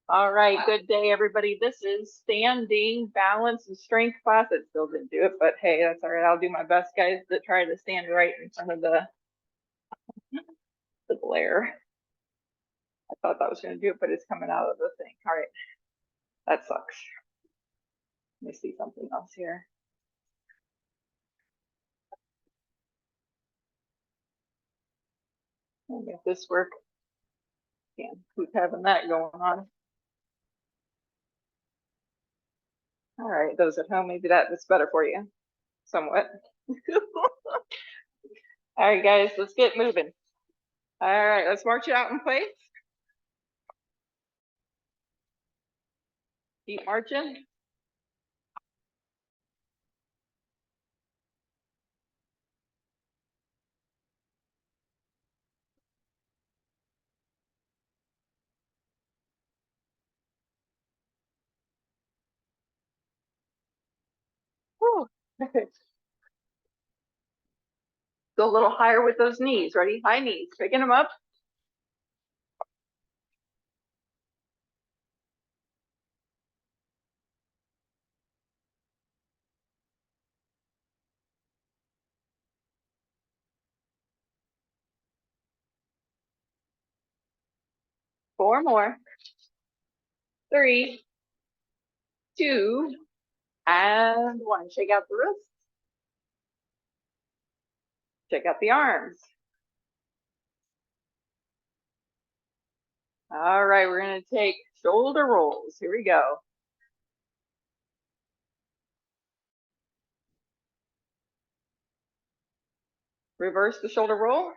All right, good day, everybody. This is standing balance and strength class. It still didn't do it, but hey, that's all right. I'll do my best, guys, to try to stand right in front of the glare. I thought that was going to do it, but it's coming out of the thing. All right, that sucks. Let me see something else here. I'll make this work. Can't keep having that going on. All right, those at home, maybe that's better for you, somewhat. All right, guys, let's get moving. All right, let's march it out in place. Keep marching. Whew. Go a little higher with those knees. Ready? High knees. Picking them up. Four more. Three, two, and one. Shake out the wrists. Check out the arms. All right, we're going to take shoulder rolls. Here we go. Reverse the shoulder roll.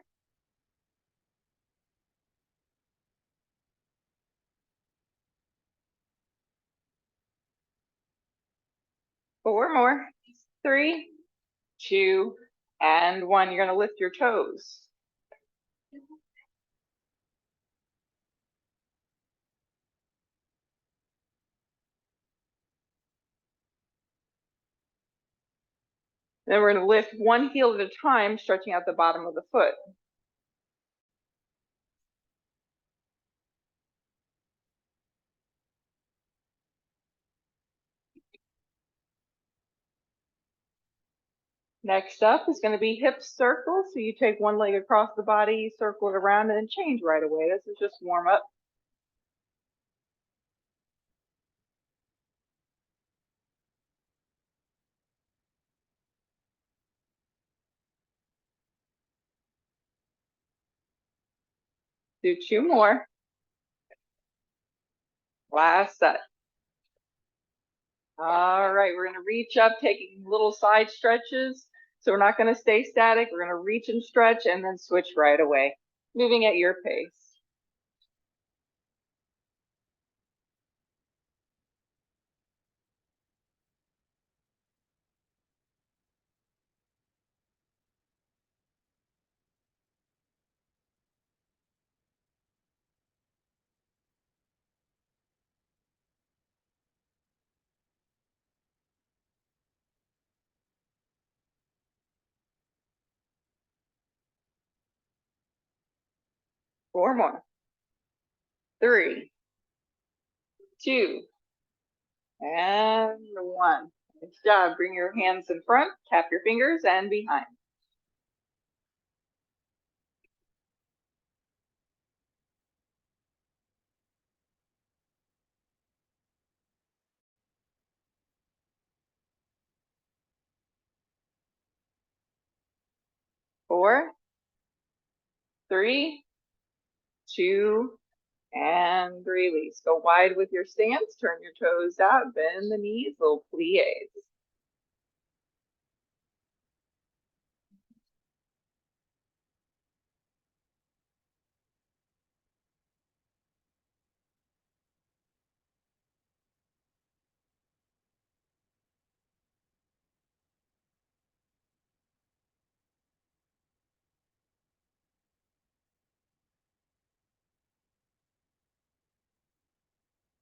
Four more. Three, two, and one. You're going to lift your toes. Then we're going to lift one heel at a time, stretching out the bottom of the foot. Next up is going to be hip circle. So you take one leg across the body, circle it around, and then change right away. This is just warm up. Do two more. Last set. All right, we're going to reach up, taking little side stretches. So we're not going to stay static. We're going to reach and stretch and then switch right away, moving at your pace. Four more. Three, two, and one. Nice job. Bring your hands in front, tap your fingers, and behind. Four, three, two, and release. Go wide with your stance. Turn your toes out, bend the knees, little plies.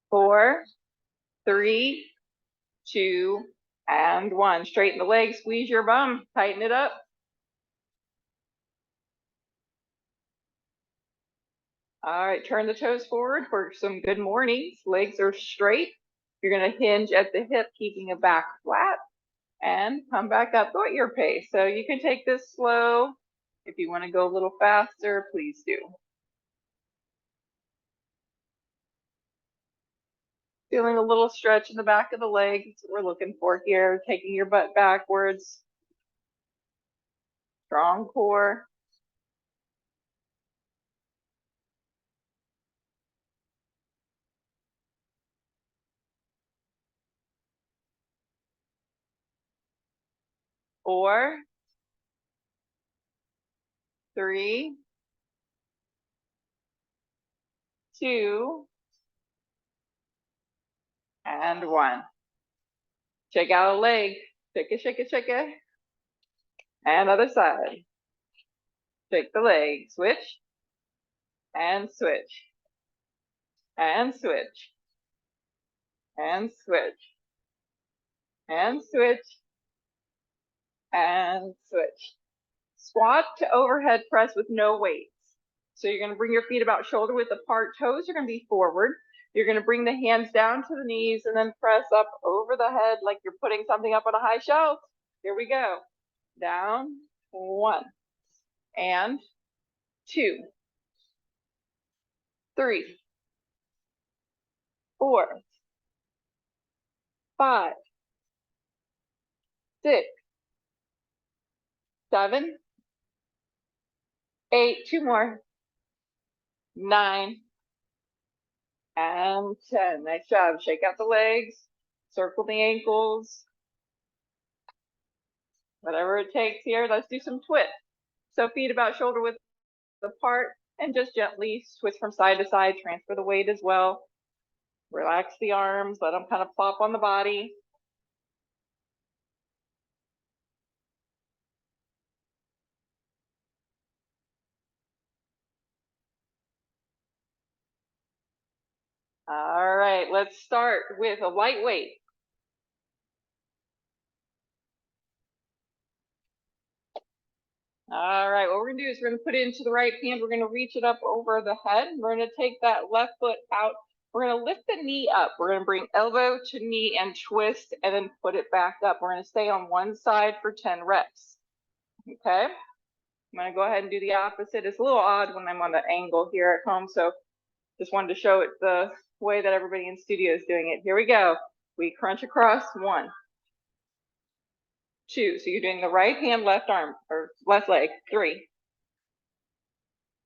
Four, three, two, and one. Straighten the legs, squeeze your bum, tighten it up. All right, turn the toes forward for some good mornings. Legs are straight. You're gonna hinge at the hip, keeping a back flat, and come back up. Go at your pace. So you can take this slow. If you wanna go a little faster, please do. Feeling a little stretch in the back of the legs. We're looking for here, taking your butt backwards. Strong core. Four, three, two, and one. Shake out a leg. Shake it, shake it, shake it. And other side. Shake the leg. Switch. And switch. And switch. And switch. And switch. And switch. Squat to overhead press with no weights. So you're going to bring your feet about shoulder width apart. Toes are going to be forward. You're going to bring the hands down to the knees and then press up over the head like you're putting something up on a high shelf. Here we go. Down, one, and two, three, four, five, six, seven, eight, two more, 9, and 10. Nice job. Shake out the legs, circle the ankles, whatever it takes here. Let's do some twists. So feet about shoulder width apart and just gently switch from side to side. Transfer the weight as well. Relax the arms, let them kind of plop on the body. All right, let's start with a light weight. All right, what we're gonna do is we're gonna put it into the right hand. We're gonna reach it up over the head. We're gonna take that left foot out. We're gonna lift the knee up. We're gonna bring elbow to knee and twist and then put it back up. We're gonna stay on one side for 10 reps. Okay, I'm gonna go ahead and do the opposite. It's a little odd when I'm on the angle here at home, so just wanted to show it the way that everybody in studio is doing it. Here we go. We crunch across, 1, 2. So you're doing the right hand, left arm, or left leg. 3,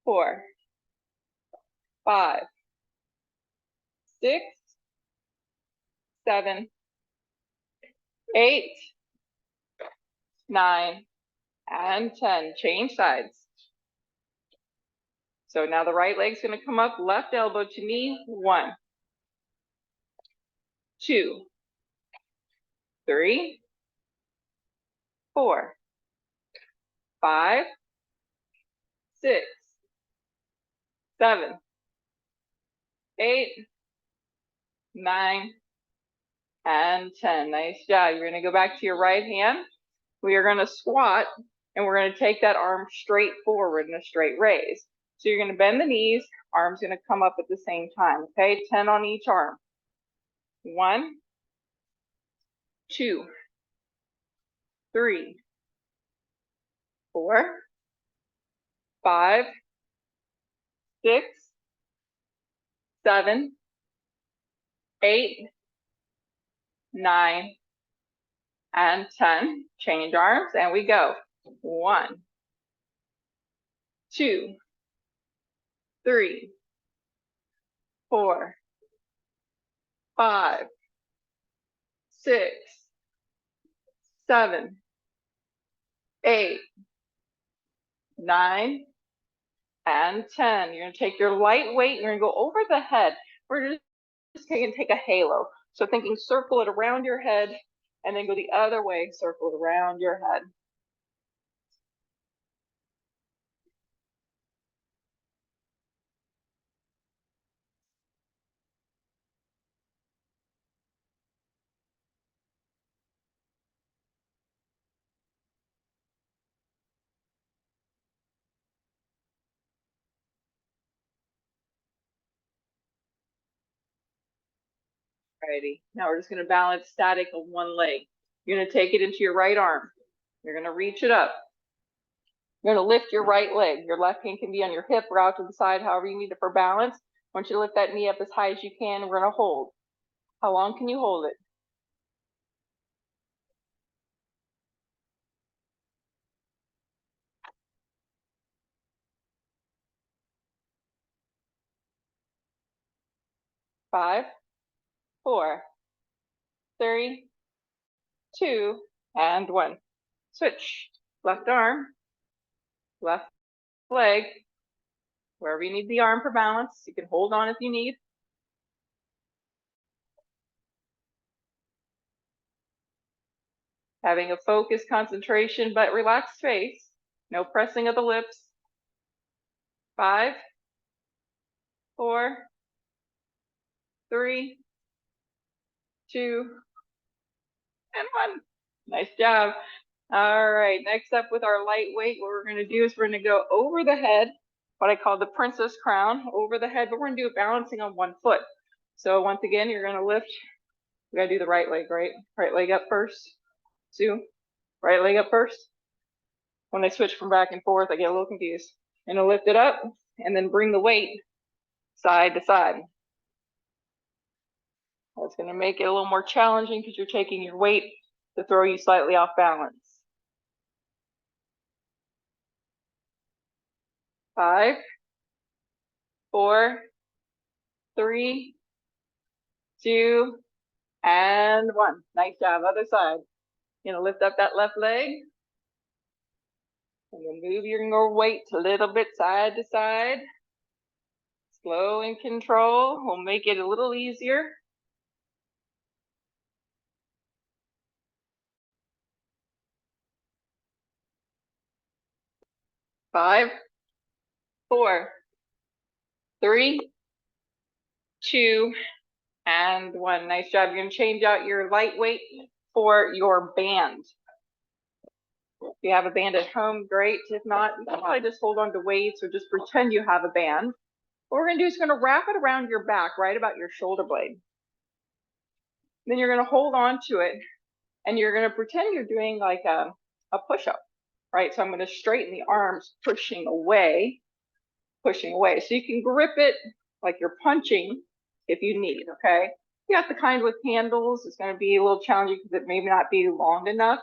4, 5, 6, 7, 8, 9, and 10. Change sides. So now the right leg's going to come up, left elbow to knee. 1, 2, 3, 4, 5, 6, 7, 8, 9, and 10. Nice job. You're going to go back to your right hand. We are going to squat and we're going to take that arm straight forward in a straight raise. So you're going to bend the knees, arms going to come up at the same time. Okay, 10 on each arm. 1, 2, 3, 4, 5, 6, 7, 8, 9, and 10. Change arms and we go. 1, 2, 3, 4, 5, 6, 7, 8, 9, and 10. You're going to take your light weight, you're going to go over the head. We're just going to take a halo. So thinking circle it around your head and then go the other way, circle it around your head. Alrighty, now we're just gonna balance static on one leg. You're gonna take it into your right arm. You're gonna reach it up. You're gonna lift your right leg. Your left hand can be on your hip or out to the side, however you need it for balance. I want you to lift that knee up as high as you can. We're gonna hold. How long can you hold it? 5, 4, 3, 2, and 1. Switch. Left arm, left leg, wherever you need the arm for balance. You can hold on if you need. Having a focused concentration, but relaxed face. No pressing of the lips. 5, 4, 3, 2, and 1. Nice job. All right, next up with our lightweight, what we're gonna do is we're gonna go over the head, what I call the princess crown, over the head, but we're gonna do it balancing on one foot. So once again, you're gonna lift, we gotta do the right leg, right? Right leg up first, 2, right leg up first. When I switch from back and forth, I get a little confused. I'm gonna lift it up and then bring the weight side to side. That's gonna make it a little more challenging because you're taking your weight to throw you slightly off balance. 5, 4, 3, 2, and 1. Nice job. Other side. You're gonna lift up that left leg. And then move your weight a little bit side to side. Slow and control will make it a little easier. 5, 4, 3, 2, and 1. Nice job. You're gonna change out your lightweight for your band. If you have a band at home, great. If not, you can probably just hold on to weights or just pretend you have a band. What we're gonna do is gonna wrap it around your back, right about your shoulder blade. Then you're gonna hold on to it and you're gonna pretend you're doing like a push-up, right? So I'm gonna straighten the arms, pushing away. So you can grip it like you're punching if you need, okay? You got the kind with handles, it's gonna be a little challenging because it may not be long enough.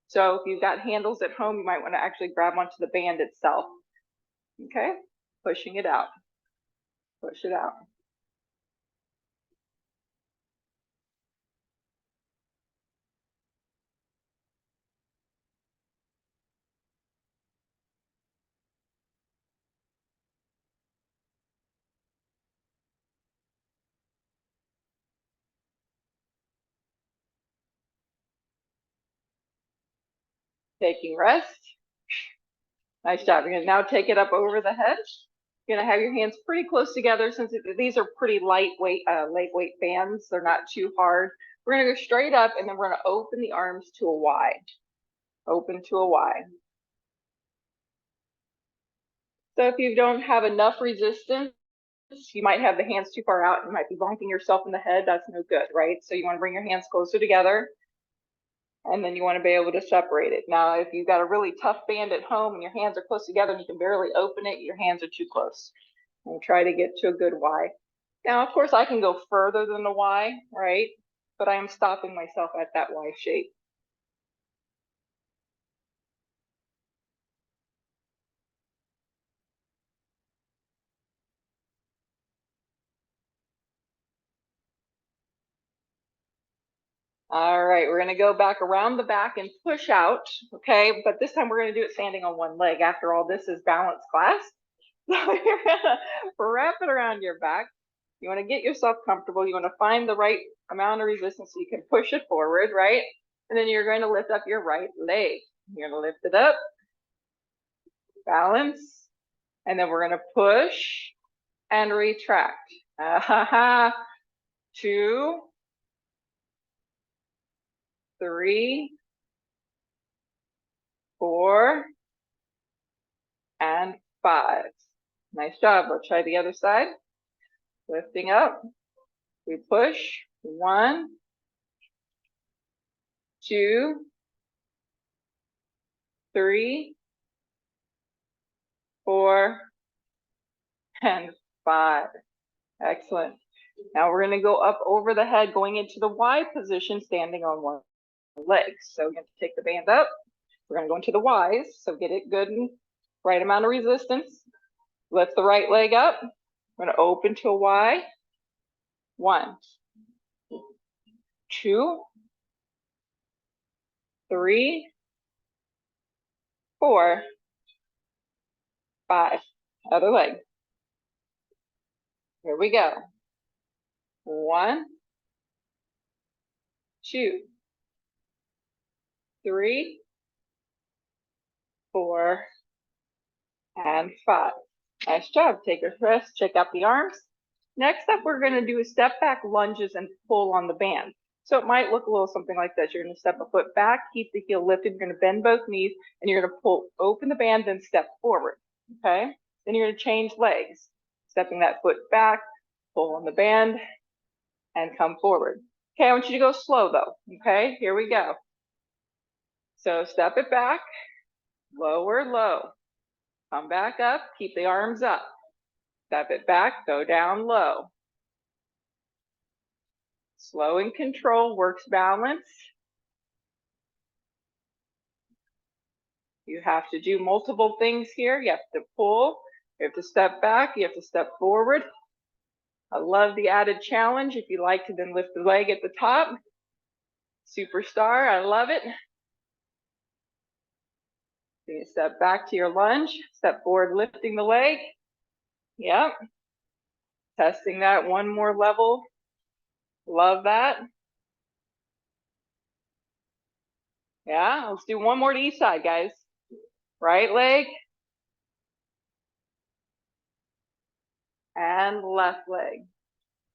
So if you've got handles at home, you might wanna actually grab onto the band itself, okay? Pushing it out, push it out. Taking rest. Nice job. You're gonna now take it up over the head. You're gonna have your hands pretty close together since these are pretty lightweight bands. They're not too hard. We're gonna go straight up and then we're gonna open the arms to a Y. Open to a Y. So if you don't have enough resistance, you might have the hands too far out. You might be bonking yourself in the head. That's no good, right? So you want to bring your hands closer together and then you want to be able to separate it. Now, if you've got a really tough band at home and your hands are close together and you can barely open it, your hands are too close. And try to get to a good Y. Now, of course, I can go further than the Y, right? But I am stopping myself at that Y shape. All right, we're gonna go back around the back and push out, okay? But this time we're gonna do it standing on one leg. After all, this is balance class. So you're gonna wrap it around your back. You wanna get yourself comfortable. You wanna find the right amount of resistance so you can push it forward, right? And then you're going to lift up your right leg. You're gonna lift it up, balance, and then we're gonna push and retract. 2, 3, 4, and 5. Nice job. Let's try the other side. Lifting up, we push, 1, 2, 3, 4, and 5. Excellent. Now we're going to go up over the head, going into the Y position, standing on one leg. So we're going to take the band up. We're going to go into the Ys. So get it good and right amount of resistance. Lift the right leg up. We're going to open to a Y. 1, 2, 3, 4, 5. Other leg. Here we go. 1, 2, 3, 4, and 5. Nice job. Take a rest. Check out the arms. Next up, we're going to do a step back lunges and pull on the band. So it might look a little something like this. You're going to step a foot back, keep the heel lifted. You're going to bend both knees, and you're going to pull open the band, then step forward. Okay. Then you're going to change legs, stepping that foot back, pull on the band, and come forward. Okay. I want you to go slow though. Okay. Here we go. So step it back, lower, low. Come back up, keep the arms up. Step it back, go down low. Slow and control, works balance. You have to do multiple things here. You have to pull, you have to step back, you have to step forward. I love the added challenge. If you like to then lift the leg at the top. Superstar, I love it. So you step back to your lunge, step forward, lifting the leg. Yep. Testing that one more level. Love that. Yeah, let's do one more to each side, guys. Right leg. And left leg.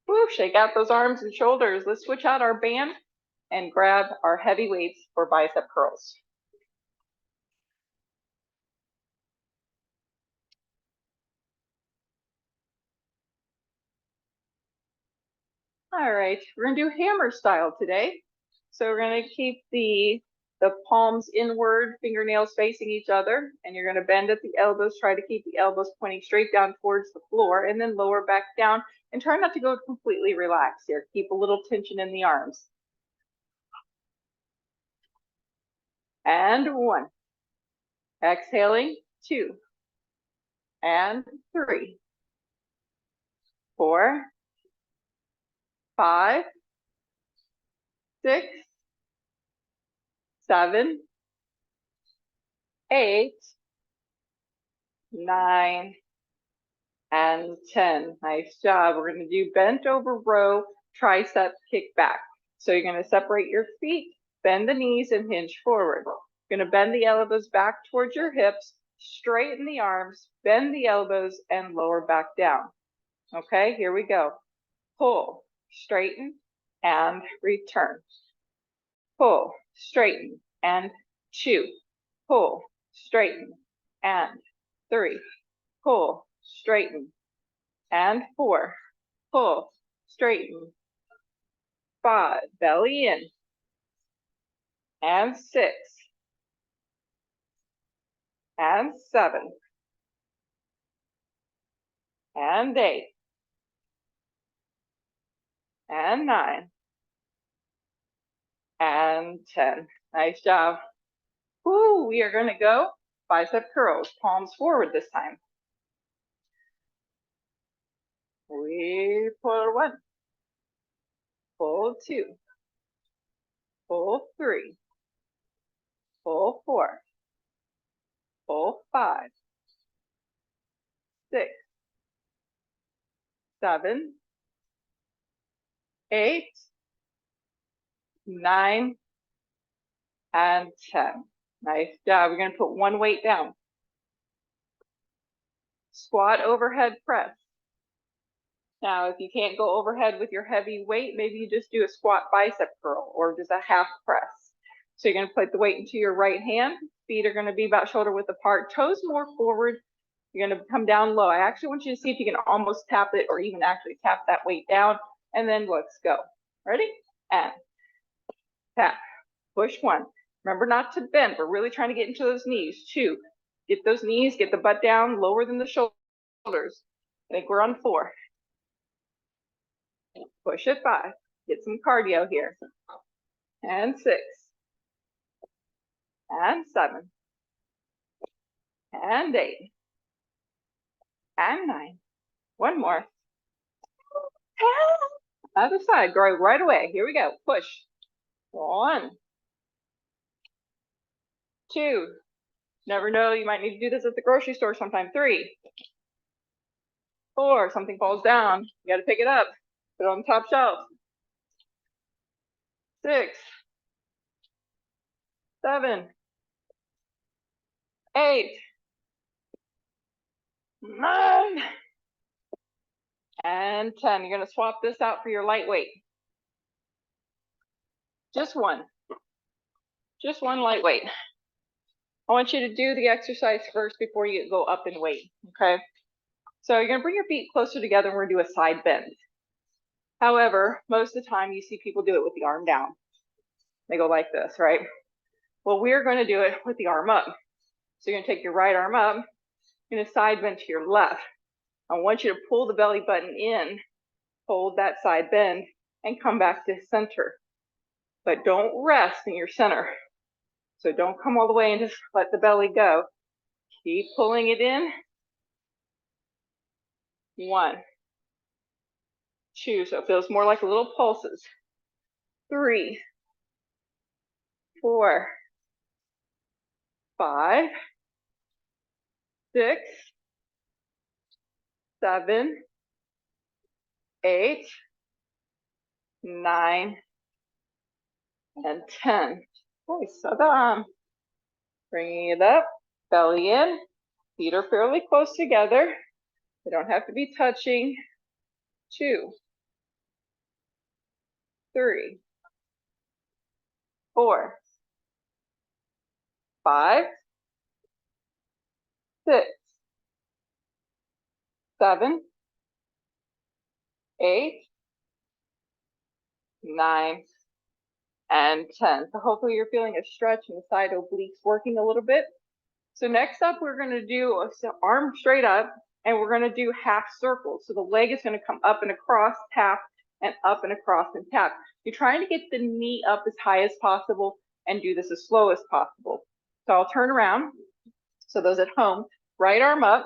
Woo, shake out those arms and shoulders. Let's switch out our band and grab our heavy weights for bicep curls. All right, we're gonna do hammer style today. So we're gonna keep the palms inward, fingernails facing each other, and you're gonna bend at the elbows, try to keep the elbows pointing straight down towards the floor, and then lower back down, and try not to go completely relaxed here. Keep a little tension in the arms. And 1. Exhaling, 2. And 3. 4. 5, 6, 7, 8, 9, and 10. Nice job. We're going to do bent over row, tricep kick back. So you're going to separate your feet, bend the knees, and hinge forward. You're going to bend the elbows back towards your hips, straighten the arms, bend the elbows, and lower back down. Okay, here we go. Pull, straighten, and return. Pull, straighten, and 2. Pull, straighten, and 3. Pull, straighten, and 4. Pull, straighten, 5. Belly in, and 6, and 7, and 8, and 9, and 10. Nice job. Woo, we are going to go bicep curls, palms forward this time. We pull 1, pull 2, pull 3, pull 4, pull 5, 6, 7, 8, 9, and 10. Nice job. We're going to put one weight down. Squat overhead press. Now, if you can't go overhead with your heavy weight, maybe you just do a squat bicep curl or just a half press. So you're going to put the weight into your right hand. Feet are going to be about shoulder width apart, toes more forward. You're going to come down low. I actually want you to see if you can almost tap it or even actually tap that weight down. And then let's go. Ready? And tap, push 1. Remember not to bend. We're really trying to get into those knees. 2, get those knees, get the butt down, lower than the shoulders. I think we're on 4. Push it 5. Get some cardio here. And 6. And 7. And 8. And 9. One more. Other side, go right away. Here we go. Push. 1, 2. Never know, you might need to do this at the grocery store sometime. 3, 4. Something falls down. You got to pick it up. Put it on the top shelf. 6, 7, 8, 9, and 10. You're going to swap this out for your lightweight. Just one. Just one lightweight. I want you to do the exercise first before you go up in weight, okay? So you're going to bring your feet closer together and we're going to do a side bend. However, most of the time you see people do it with the arm down. They go like this, right? Well, we're going to do it with the arm up. So you're going to take your right arm up, you're going to side bend to your left. I want you to pull the belly button in, hold that side bend, and come back to center. But don't rest in your center. So don't come all the way and just let the belly go. Keep pulling it in. 1, 2, so it feels more like little pulses. 3, 4, 5, 6, 7, 8, 9, and 10. Okay, so bringing it up, belly in, feet are fairly close together. They don't have to be touching. 2, 3, 4, 5, 6, 7, 8, 9, and 10. So hopefully you're feeling a stretch in the side obliques working a little bit. So next up, we're going to do arm straight up, and we're going to do half circles. So the leg is going to come up and across, tap, and up and across and tap. You're trying to get the knee up as high as possible and do this as slow as possible. So I'll turn around. So those at home, right arm up.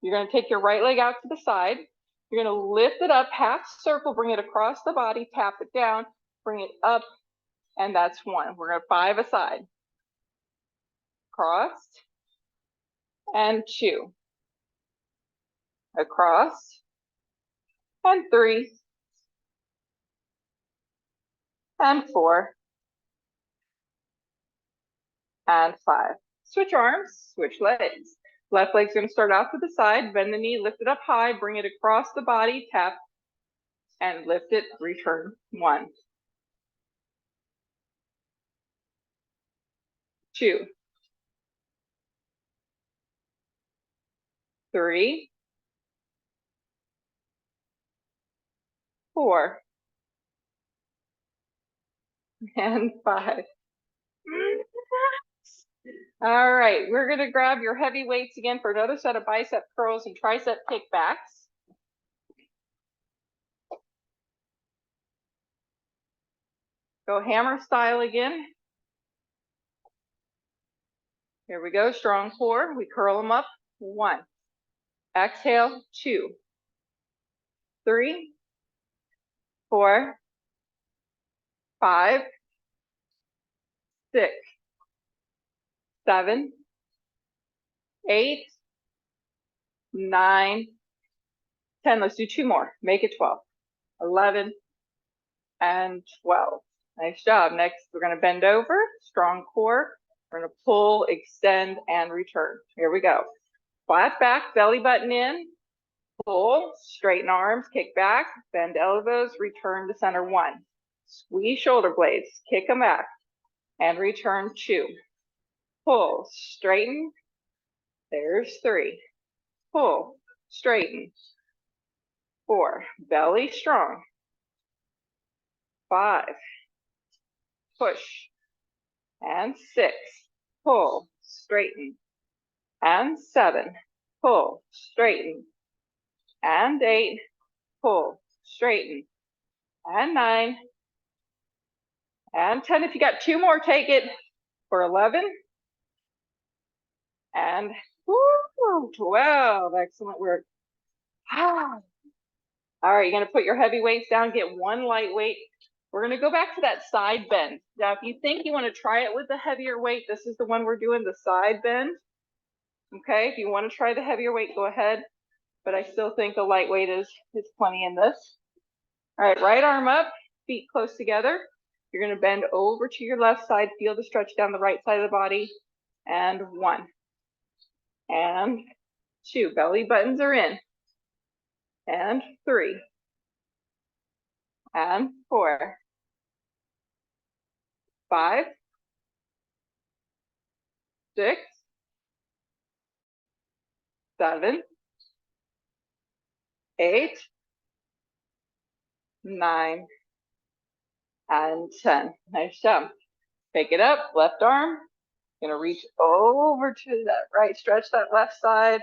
You're going to take your right leg out to the side. You're going to lift it up, half circle, bring it across the body, tap it down, bring it up, and that's 1. We're going to 5 aside. Cross, and 2. Across, and 3, and 4, and 5. Switch arms, switch legs. Left leg's going to start off to the side, bend the knee, lift it up high, bring it across the body, tap, and lift it, return. 1, 2, 3, 4, and 5. All right, we're going to grab your heavy weights again for another set of bicep curls and tricep kickbacks. Go hammer style again. Here we go, strong core. We curl them up. 1. Exhale, 2, 3, 4, 5, 6, 7, 8, 9, 10. Let's do 2 more. Make it 12. 11, and 12. Nice job. Next, we're going to bend over, strong core. We're going to pull, extend, and return. Here we go. Flat back, belly button in, pull, straighten arms, kick back, bend elbows, return to center. 1. Squeeze shoulder blades, kick them back, and return. 2. Pull, straighten. There's 3. Pull, straighten. 4. Belly strong. 5, push, and 6, pull, straighten, and 7, pull, straighten, and 8, pull, straighten, and 9, and 10. If you got 2 more, take it for 11, and 12. Excellent work. All right, you're gonna put your heavy weights down, get 1 light weight. We're gonna go back to that side bend. Now, if you think you wanna try it with the heavier weight, this is the one we're doing, the side bend. Okay, if you wanna try the heavier weight, go ahead. But I still think a lightweight is plenty in this. All right, right arm up, feet close together. You're gonna bend over to your left side, feel the stretch down the right side of the body, and 1, and 2, belly buttons are in, and 3, and 4, 5, 6, 7, 8, 9, and 10. Nice job. Pick it up, left arm. Gonna reach over to that right, stretch that left side.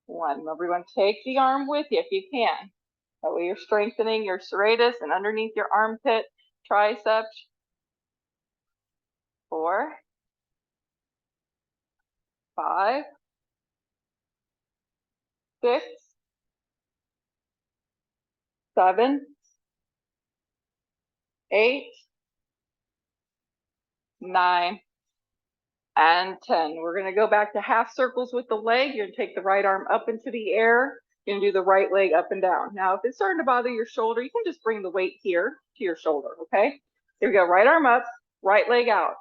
1. Everyone take the arm with you if you can. That way you're strengthening your serratus and underneath your armpit, triceps. 4, 5, 6, 7, 8, 9, and 10. We're going to go back to half circles with the leg. You're going to take the right arm up into the air. You're going to do the right leg up and down. Now, if it's starting to bother your shoulder, you can just bring the weight here to your shoulder, okay? Here we go, right arm up, right leg out.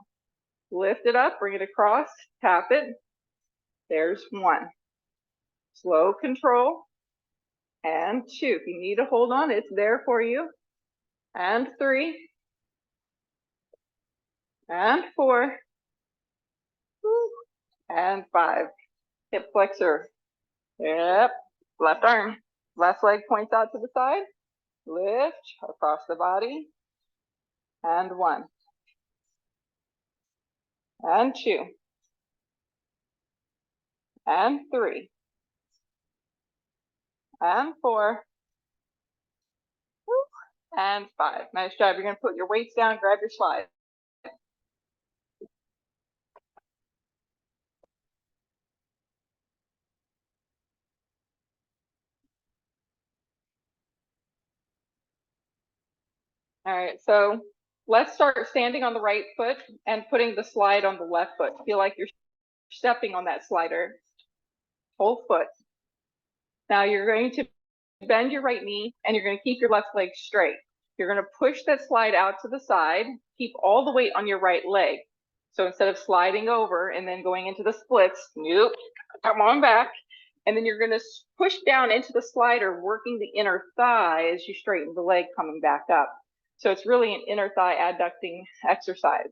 Lift it up, bring it across, tap it. There's 1. Slow control. And 2. If you need to hold on, it's there for you. And 3. And 4. And 5. Hip flexor. Yep. Left arm. Left leg points out to the side. Lift across the body. And 1. And 2. And 3. And 4. And 5. Nice job. You're going to put your weights down, grab your slide. All right, so let's start standing on the right foot and putting the slide on the left foot. Feel like you're stepping on that slider, whole foot. Now you're going to bend your right knee and you're going to keep your left leg straight. You're going to push that slide out to the side, keep all the weight on your right leg. So instead of sliding over and then going into the splits, nope, come on back. And then you're going to push down into the slider, working the inner thigh as you straighten the leg coming back up. So it's really an inner thigh adducting exercise.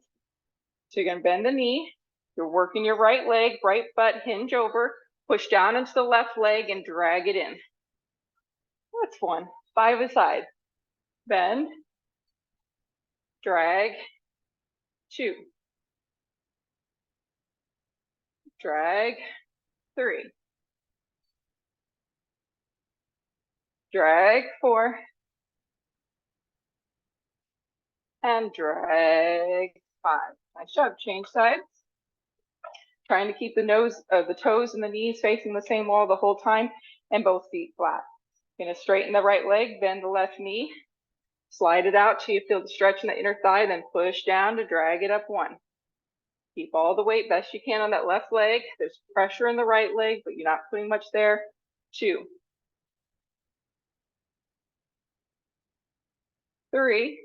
So you're going to bend the knee, you're working your right leg, right butt, hinge over, push down into the left leg and drag it in. That's 1. 5 aside. Bend, drag, 2, drag, 3, drag, 4, and drag, 5. Nice job. Change sides. Trying to keep the toes and the knees facing the same wall the whole time and both feet flat. Gonna straighten the right leg, bend the left knee, slide it out till you feel the stretch in the inner thigh, then push down to drag it up 1. Keep all the weight best you can on that left leg. There's pressure in the right leg, but you're not putting much there. 2, 3,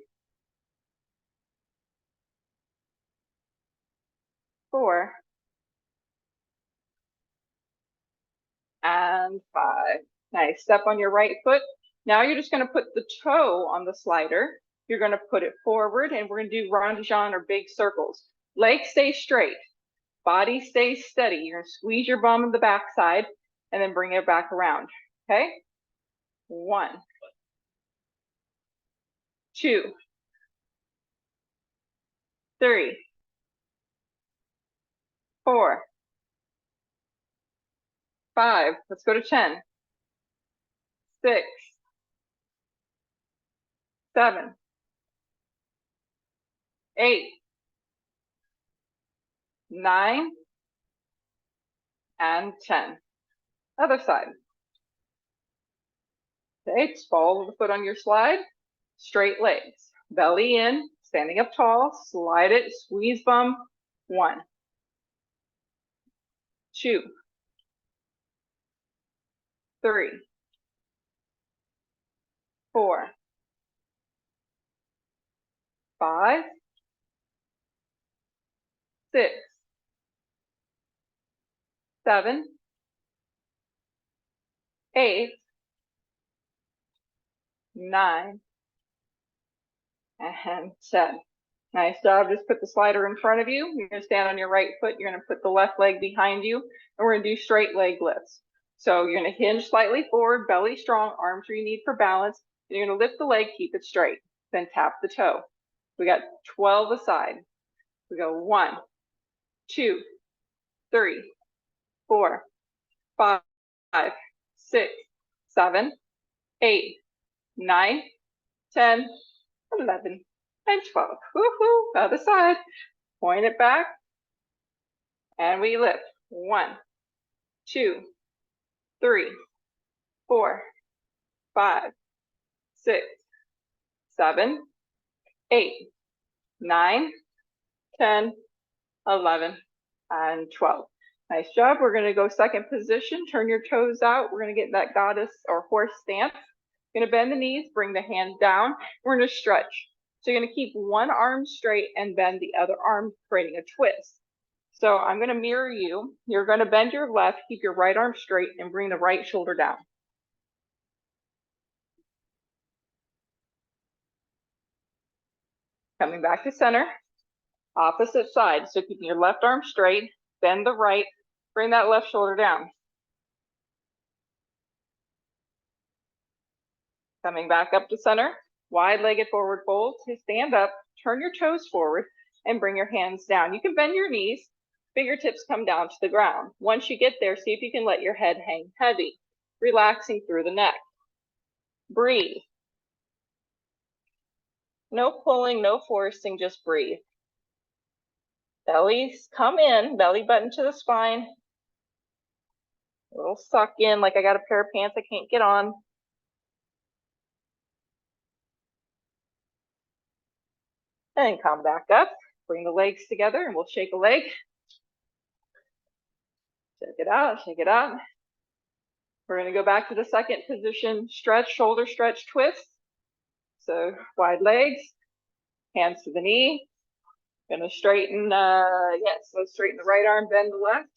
4, and 5. Nice. Step on your right foot. Now you're just going to put the toe on the slider. You're going to put it forward, and we're going to do ronde-jean or big circles. Legs stay straight. Body stays steady. You're going to squeeze your bum in the backside and then bring it back around. Okay? 1, 2, 3, 4, 5. Let's go to 10. 6, 7, 8, 9, and 10. Other side. Okay, follow the foot on your slide. Straight legs. Belly in, standing up tall. Slide it, squeeze bum. 1, 2, 3, 4, 5, 6, 7, 8, 9, and 10. Nice job. Just put the slider in front of you. You're going to stand on your right foot. You're going to put the left leg behind you, and we're going to do straight leg lifts. So you're going to hinge slightly forward, belly strong, arms where you need for balance. And you're going to lift the leg, keep it straight. Then tap the toe. We got 12 aside. We go 1, 2, 3, 4, 5, 6, 7, 8, 9, 10, 11, and 12. Woohoo! Other side. Point it back. And we lift. 1, 2, 3, 4, 5, 6, 7, 8, 9, 10, 11, and 12. Nice job. We're going to go second position. Turn your toes out. We're going to get that goddess or horse stance. You're going to bend the knees, bring the hands down. We're going to stretch. So you're going to keep one arm straight and bend the other arm, creating a twist. So I'm going to mirror you. You're going to bend your left, keep your right arm straight, and bring the right shoulder down. Coming back to center, opposite side. So keeping your left arm straight, bend the right, bring that left shoulder down. Coming back up to center, wide-legged forward fold to stand up, turn your toes forward, and bring your hands down. You can bend your knees, fingertips come down to the ground. Once you get there, see if you can let your head hang heavy, relaxing through the neck. Breathe. No pulling, no forcing, just breathe. Bellies come in, belly button to the spine. A little suck in, like I got a pair of pants I can't get on. And come back up, bring the legs together, and we'll shake a leg. Shake it out, shake it out. We're going to go back to the second position, stretch, shoulder stretch, twist. So wide legs, hands to the knee. Going to straighten, so straighten the right arm, bend the left.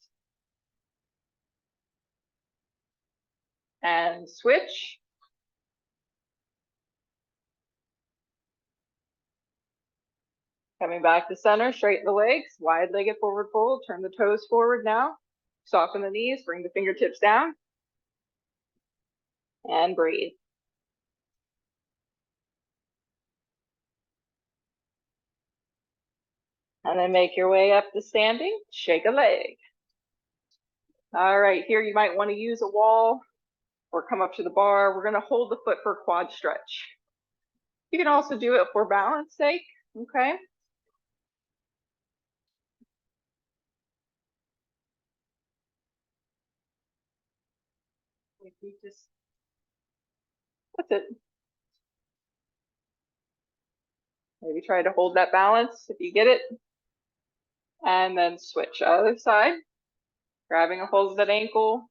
And switch. Coming back to center, straighten the legs, wide-legged forward fold, turn the toes forward now. Soften the knees, bring the fingertips down. And breathe. And then make your way up to standing, shake a leg. All right, here you might want to use a wall or come up to the bar. We're going to hold the foot for a quad stretch. You can also do it for balance sake, okay? If you just, that's it. Maybe try to hold that balance if you get it. And then switch other side, grabbing a hold of that ankle.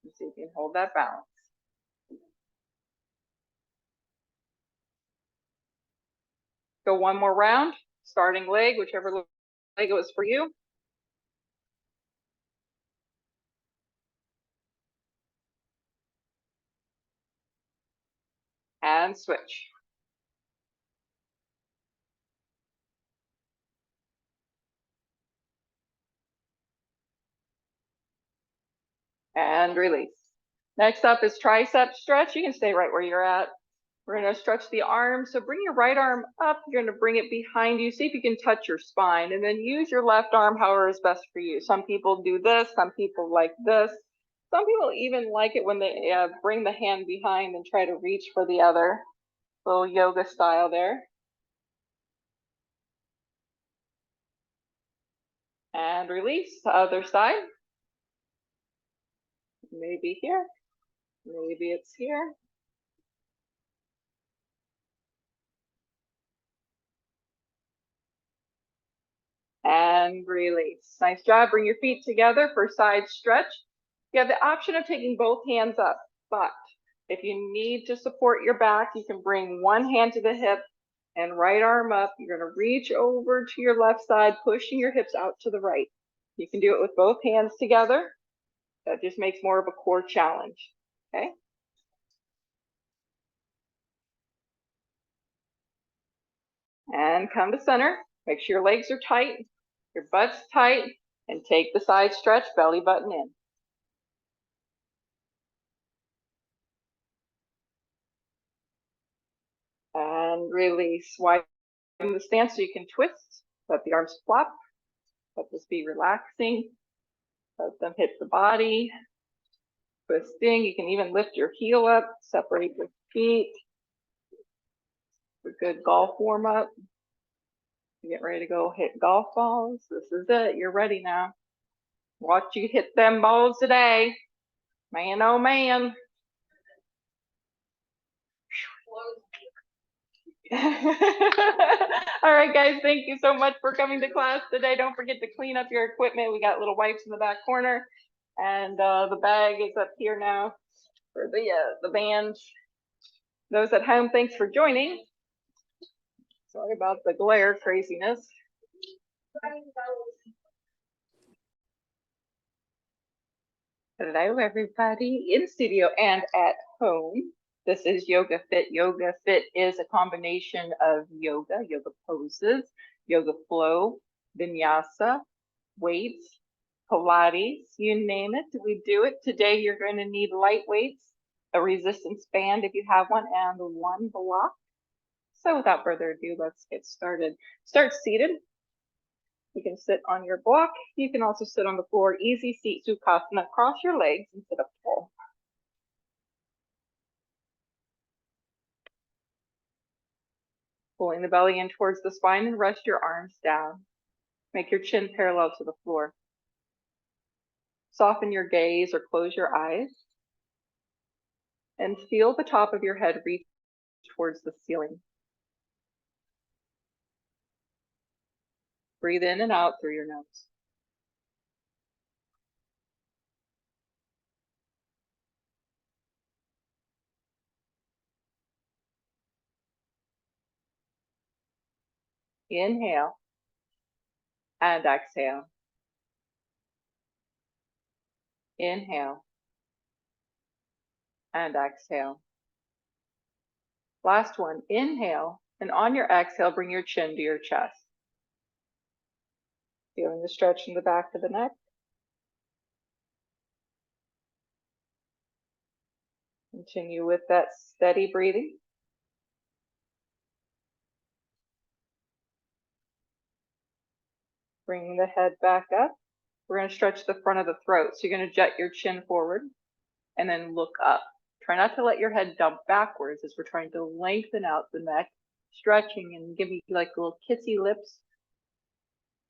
And see if you can hold that balance. Go one more round, starting leg, whichever leg it was for you. And switch. And release. Next up is tricep stretch. You can stay right where you're at. We're going to stretch the arm. So bring your right arm up. You're going to bring it behind you. See if you can touch your spine, and then use your left arm however is best for you. Some people do this. Some people like this. Some people even like it when they bring the hand behind and try to reach for the other. Little yoga style there. And release. The other side. Maybe here. Maybe it's here. And release. Nice job. Bring your feet together for side stretch. You have the option of taking both hands up, but if you need to support your back, you can bring one hand to the hip and right arm up. You're going to reach over to your left side, pushing your hips out to the right. You can do it with both hands together. That just makes more of a core challenge. Okay. And come to center. Make sure your legs are tight, your butt's tight, and take the side stretch, belly button in. And release. Widen the stance so you can twist. Let the arms flop. Let this be relaxing. Let them hit the body. Twisting. You can even lift your heel up. Separate your feet. A good golf warm up. Get ready to go hit golf balls. This is it. You're ready now. Watch you hit them balls today. Man, oh man. All right, guys, thank you so much for coming to class today. Don't forget to clean up your equipment. We got little wipes in the back corner, and the bag is up here now for the band. Those at home, thanks for joining. Sorry about the glare craziness. Hello, everybody in studio and at home. This is Yoga Fit. Yoga Fit is a combination of yoga poses, yoga flow, vinyasa, weights, Pilates, you name it, we do it. Today you're going to need light weights, a resistance band if you have one, and one block. So without further ado, let's get started. Start seated. You can sit on your block. You can also sit on the floor. Easy seat Sukhasana. Cross your legs and sit up tall. Pulling the belly in towards the spine and rest your arms down. Make your chin parallel to the floor. Soften your gaze or close your eyes. And feel the top of your head reach towards the ceiling. Breathe in and out through your nose. Inhale and exhale. Inhale and exhale. Last one, inhale, and on your exhale, bring your chin to your chest. Feeling the stretch in the back of the neck. Continue with that steady breathing. Bring the head back up. We're going to stretch the front of the throat. So you're going to jet your chin forward and then look up. Try not to let your head dump backwards as we're trying to lengthen out the neck, stretching and give me like little kissy lips,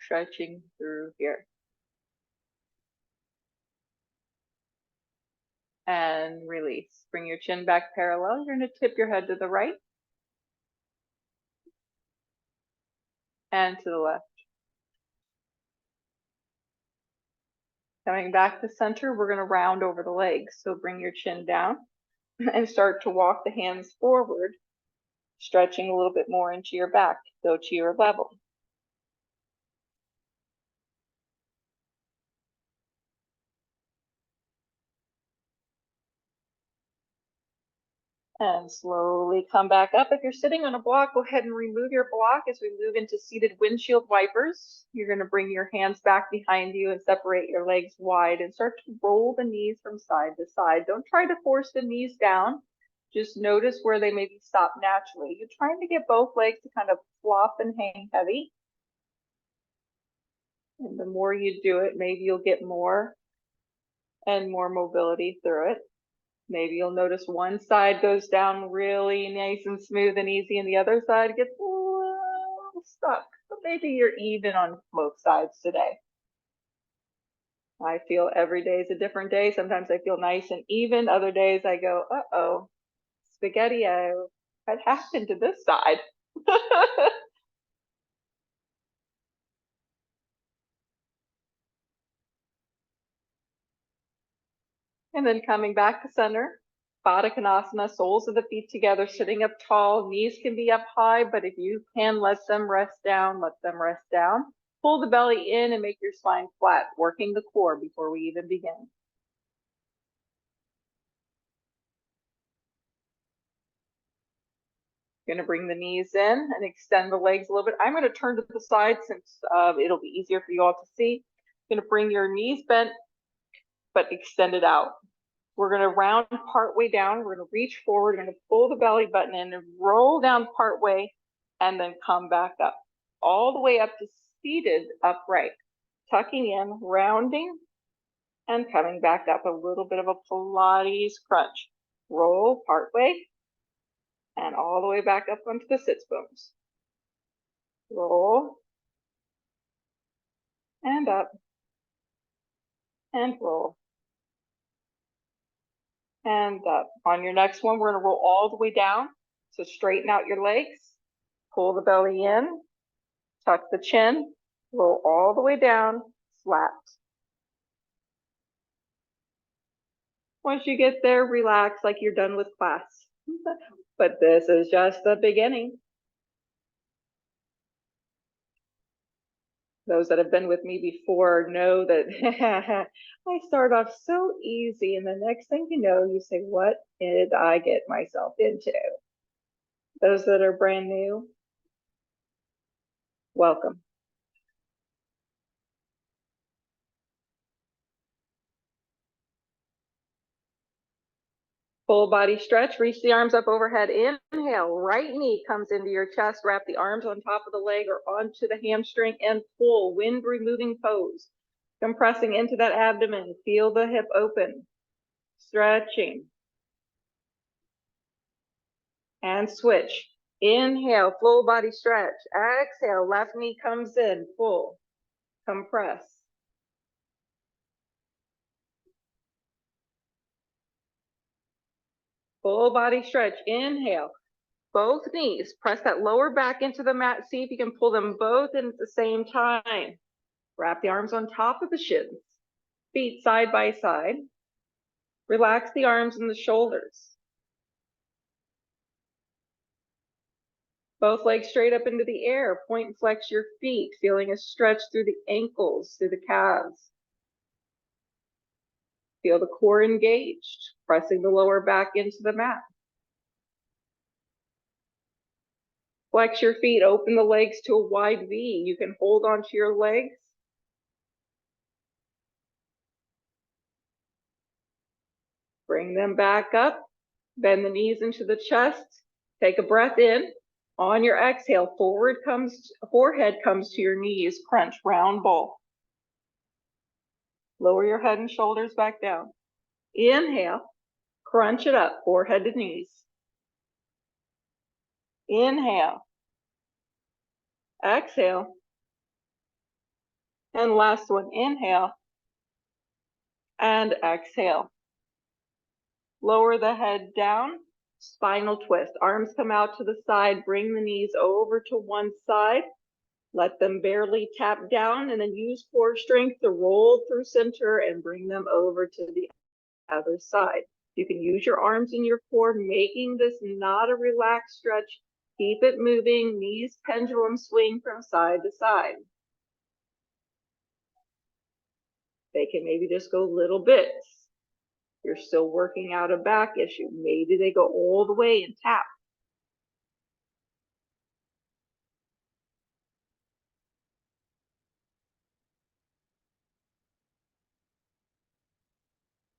stretching through here. And release. Bring your chin back parallel. You're going to tip your head to the right and to the left. Coming back to center, we're going to round over the legs. So bring your chin down and start to walk the hands forward, stretching a little bit more into your back. Go to your level. And slowly come back up. If you're sitting on a block, go ahead and remove your block as we move into seated windshield wipers. You're going to bring your hands back behind you and separate your legs wide and start to roll the knees from side to side. Don't try to force the knees down. Just notice where they maybe stop naturally. You're trying to get both legs to kind of flop and hang heavy. And the more you do it, maybe you'll get more and more mobility through it. Maybe you'll notice one side goes down really nice and smooth and easy, and the other side gets a little stuck. But maybe you're even on both sides today. I feel every day is a different day. Sometimes I feel nice and even. Other days I go, uh-oh, spaghetti-o, what happened to this side? And then coming back to center, Baddha Konasana, soles of the feet together, sitting up tall, knees can be up high, but if you can let them rest down, let them rest down. Pull the belly in and make your spine flat, working the core before we even begin. Going to bring the knees in and extend the legs a little bit. I'm going to turn to the side since it'll be easier for you all to see. Going to bring your knees bent, but extend it out. We're going to round part way down. We're going to reach forward. We're going to pull the belly button in and roll down part way and then come back up. All the way up to seated upright. Tucking in, rounding, and coming back up. A little bit of a Pilates crunch. Roll part way and all the way back up onto the sits bones. Roll and up and roll and up. On your next one, we're going to roll all the way down. So straighten out your legs, pull the belly in, tuck the chin, roll all the way down, flat. Once you get there, relax like you're done with class. But this is just the beginning. Those that have been with me before know that I start off so easy, and the next thing you know, you say, what did I get myself into? Those that are brand new, welcome. Full body stretch, reach the arms up overhead. Inhale, right knee comes into your chest, wrap the arms on top of the leg or onto the hamstring and pull, wind removing pose. Compressing into that abdomen, feel the hip open, stretching. And switch. Inhale, full body stretch. Exhale, left knee comes in, pull, compress. Full body stretch, inhale. Both knees, press that lower back into the mat. See if you can pull them both in at the same time. Wrap the arms on top of the shins, feet side by side. Relax the arms and the shoulders. Both legs straight up into the air. Point and flex your feet, feeling a stretch through the ankles, through the calves. Feel the core engaged, pressing the lower back into the mat. Flex your feet, open the legs to a wide V. You can hold onto your legs. Bring them back up. Bend the knees into the chest. Take a breath in. On your exhale, forehead comes to your knees. Crunch, round ball. Lower your head and shoulders back down. Inhale, crunch it up, forehead to knees. Inhale. Exhale. And last one, inhale. And exhale. Lower the head down, spinal twist. Arms come out to the side, bring the knees over to one side. Let them barely tap down and then use core strength to roll through center and bring them over to the other side. You can use your arms and your core, making this not a relaxed stretch. Keep it moving, knees pendulum swing from side to side. They can maybe just go little bits. You're still working out a back issue. Maybe they go all the way and tap.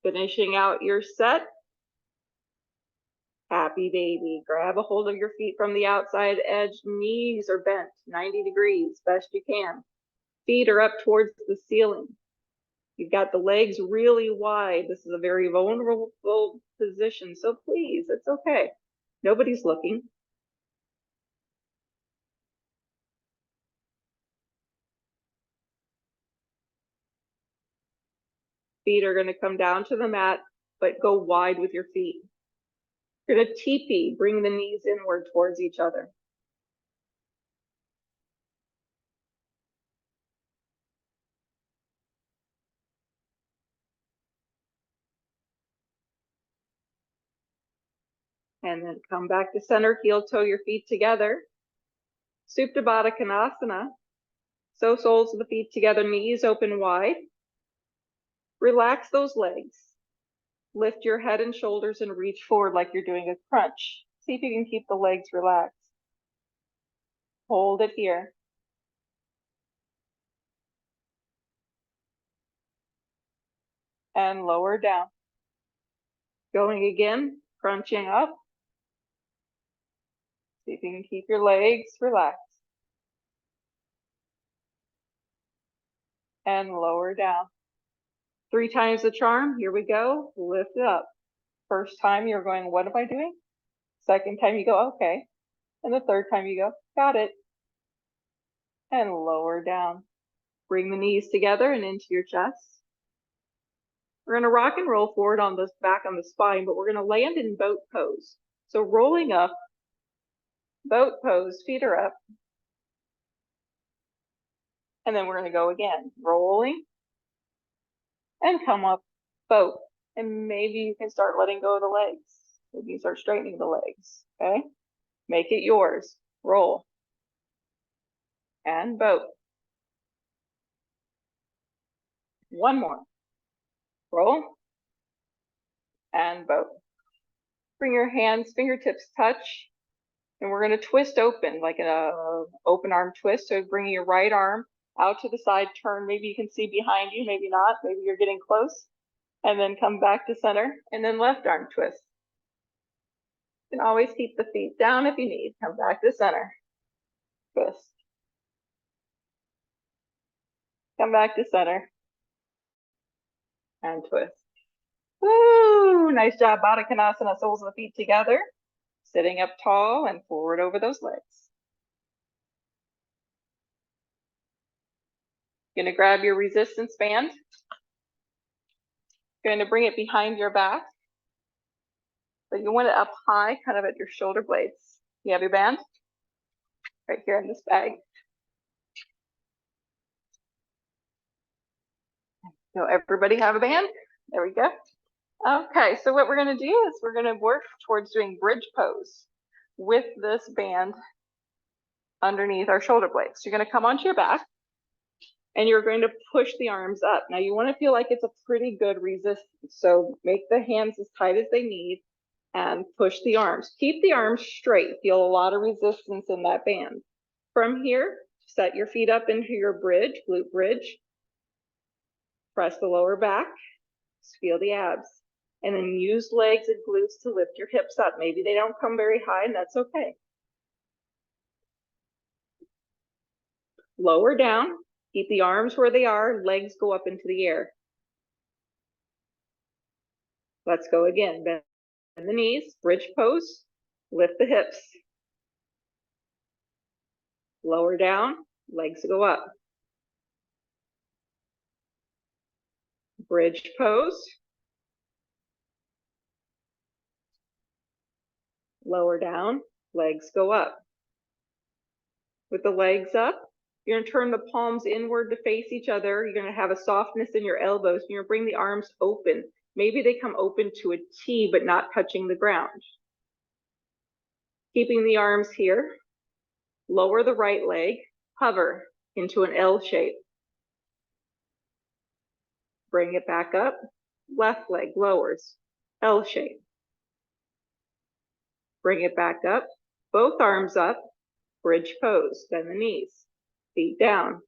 Finishing out your set. Happy happy baby. Grab a hold of your feet from the outside edge. Knees are bent 90 degrees, best you can. Feet are up towards the ceiling. You've got the legs really wide. This is a very vulnerable position, so please, it's okay. Nobody's looking. Feet are going to come down to the mat, but go wide with your feet. You're going to teepee, bring the knees inward towards each other. And then come back to center, heel toe your feet together. Supta Baddha Konasana. So soles of the feet together, knees open wide. Relax those legs. Lift your head and shoulders and reach forward like you're doing a crunch. See if you can keep the legs relaxed. Hold it here. And lower down. Going again, crunching up. See if you can keep your legs relaxed. And lower down. 3 times the charm. Here we go. Lift it up. First time you're going, what am I doing? Second time you go, okay. And the third time you go, got it. And lower down. Bring the knees together and into your chest. We're going to rock and roll forward on this back on the spine, but we're going to land in boat pose. So rolling up, boat pose, feet are up. And then we're going to go again, rolling and come up, boat. And maybe you can start letting go of the legs. Maybe you start straightening the legs, okay? Make it yours. Roll. And boat. One more. Roll. And boat. Bring your hands, fingertips touch. And we're going to twist open, like an open arm twist. So bring your right arm out to the side, turn. Maybe you can see behind you, maybe not. Maybe you're getting close. And then come back to center. And then left arm twist. You can always keep the feet down if you need. Come back to center. Twist. Come back to center. And twist. Woo! Nice job. Baddha Konasana, soles of the feet together. Sitting up tall and forward over those legs. You're going to grab your resistance band. You're going to bring it behind your back. But you want it up high, kind of at your shoulder blades. You have your band? Right here in this bag. So everybody have a band? There we go. Okay, so what we're going to do is we're going to work towards doing bridge pose with this band underneath our shoulder blades. So you're going to come onto your back and you're going to push the arms up. Now you want to feel like it's a pretty good resistance. So make the hands as tight as they need and push the arms. Keep the arms straight. Feel a lot of resistance in that band. From here, set your feet up into your bridge, glute bridge. Press the lower back, feel the abs. And then use legs and glutes to lift your hips up. Maybe they don't come very high, and that's okay. Lower down, keep the arms where they are, legs go up into the air. Let's go again. Bend the knees, bridge pose, lift the hips. Lower down, legs go up. Bridge pose. Lower down, legs go up. With the legs up, you're going to turn the palms inward to face each other. You're going to have a softness in your elbows. You're going to bring the arms open. Maybe they come open to a T, but not touching the ground. Keeping the arms here. Lower the right leg, hover into an L shape. Bring it back up. Left leg lowers, L shape. Bring it back up. Both arms up. Bridge pose. Bend the knees. Feet down.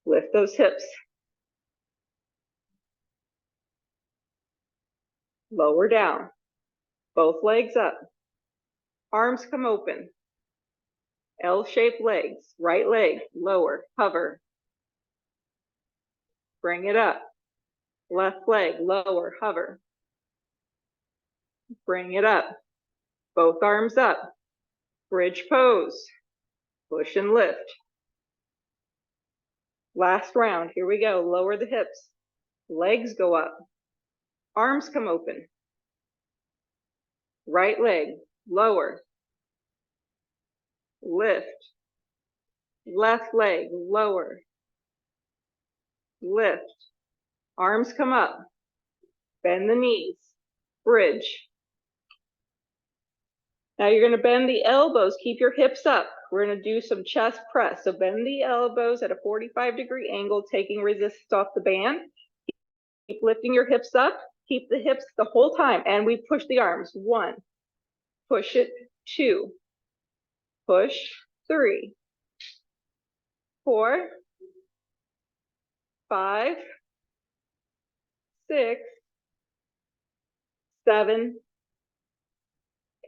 Lift those hips. Lower down. Both legs up. Arms come open. L-shaped legs, right leg, lower, hover. Bring it up. Left leg, lower, hover. Bring it up. Both arms up. Bridge pose. Push and lift. Last round, here we go. Lower the hips. Legs go up. Arms come open. Right leg, lower. Lift. Left leg, lower. Lift. Arms come up. Bend the knees. Bridge. Now you're going to bend the elbows. Keep your hips up. We're going to do some chest press. So bend the elbows at a 45-degree angle, taking resistance off the band. Keep lifting your hips up. Keep the hips the whole time. And we push the arms. 1. Push it. 2. Push. 3. 4. 5. 6. 7.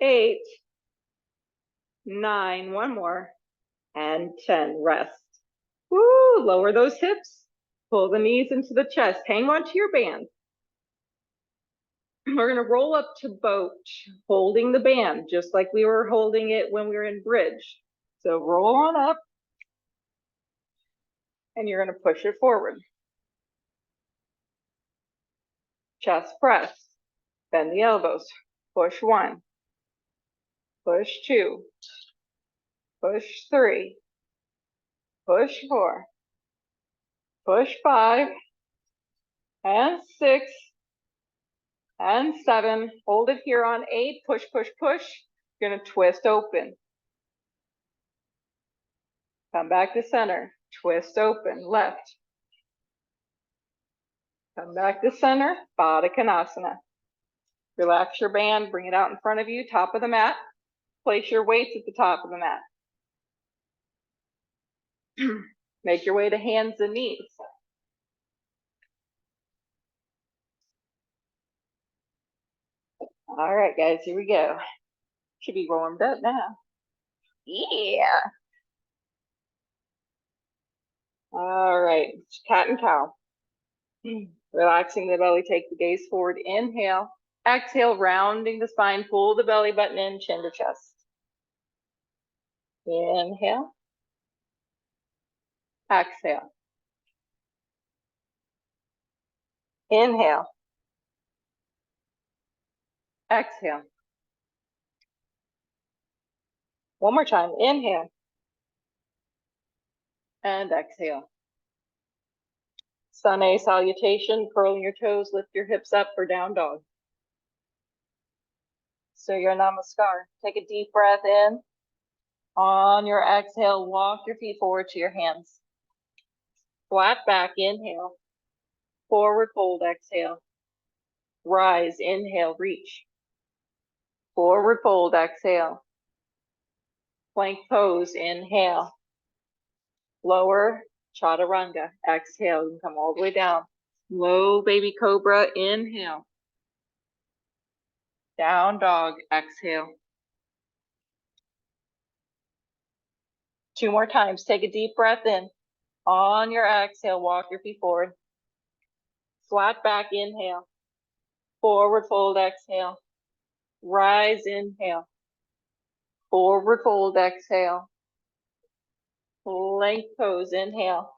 8. 9. One more. And 10. Rest. Woo! Lower those hips. Pull the knees into the chest. Hang on to your band. We're going to roll up to boat, holding the band, just like we were holding it when we were in bridge. So roll on up, and you're going to push it forward. Chest press. Bend the elbows. Push 1. Push 2. Push 3. Push 4. Push 5. And 6. And 7. Hold it here on 8. Push, push, push. You're going to twist open. Come back to center. Twist open. Left. Come back to center. Baddha Konasana. Relax your band. Bring it out in front of you. Top of the mat. Place your weights at the top of the mat. Make your way to hands and knees. All right, guys, here we go. Should be warmed up now. Yeah. All right, cat and cow. Relaxing the belly, take the gaze forward. Inhale. Exhale, rounding the spine. Pull the belly button in, chin to chest. Inhale. Exhale. Inhale. Exhale. One more time. Inhale. And exhale. Sun A salutation, curling your toes, lift your hips up for down dog. So your namaskar. Take a deep breath in. On your exhale, walk your feet forward to your hands. Flat back, inhale. Forward fold, exhale. Rise, inhale, reach. Forward fold, exhale. Plank pose, inhale. Lower, chaturanga, exhale. You can come all the way down. Low baby cobra, inhale. Down dog, exhale. 2 more times. Take a deep breath in. On your exhale, walk your feet forward. Flat back, inhale. Forward fold, exhale. Rise, inhale. Forward fold, exhale. Plank pose, inhale.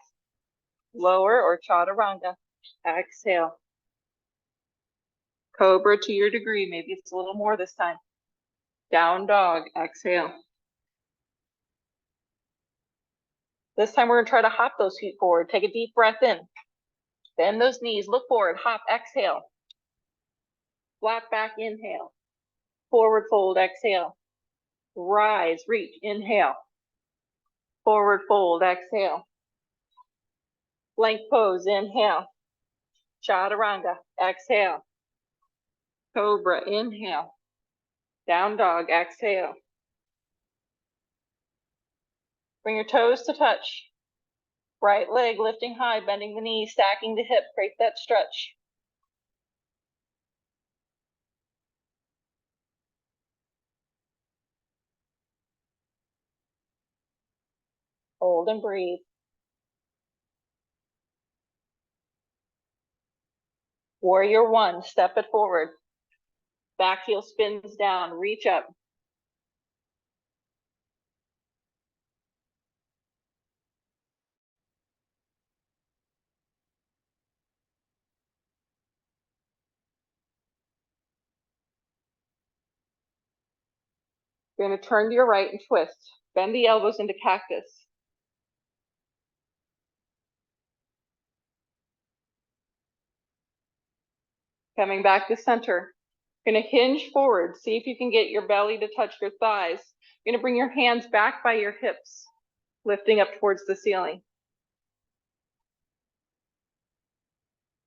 Lower or chaturanga, exhale. Cobra to your degree, maybe it's a little more this time. Down dog, exhale. This time we're gonna try to hop those feet forward. Take a deep breath in. Bend those knees, look forward, hop, exhale. Flat back, inhale. Forward fold, exhale. Rise, reach, inhale. Forward fold, exhale. Plank pose, inhale. Chaturanga, exhale. Cobra, inhale. Down dog, exhale. Bring your toes to touch. Right leg lifting high, bending the knee, stacking the hip, create that stretch. Hold and breathe. Warrior one, step it forward. Back heel spins down, reach up. You're going to turn to your right and twist. Bend the elbows into cactus. Coming back to center. You're going to hinge forward. See if you can get your belly to touch your thighs. You're going to bring your hands back by your hips, lifting up towards the ceiling.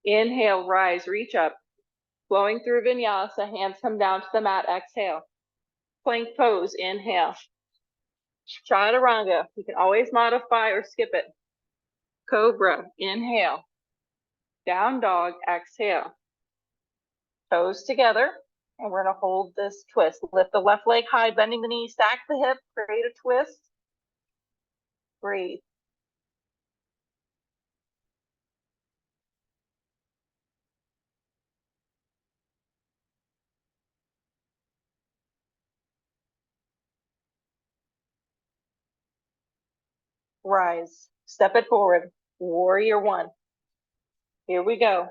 Inhale, rise, reach up. Flowing through vinyasa, hands come down to the mat, exhale. Plank pose, inhale. Chaturanga, you can always modify or skip it. Cobra, inhale. Down dog, exhale. Toes together, and we're gonna hold this twist. Lift the left leg high, bending the knee, stack the hip, create a twist. Breathe. Rise, step it forward. Warrior one. Here we go.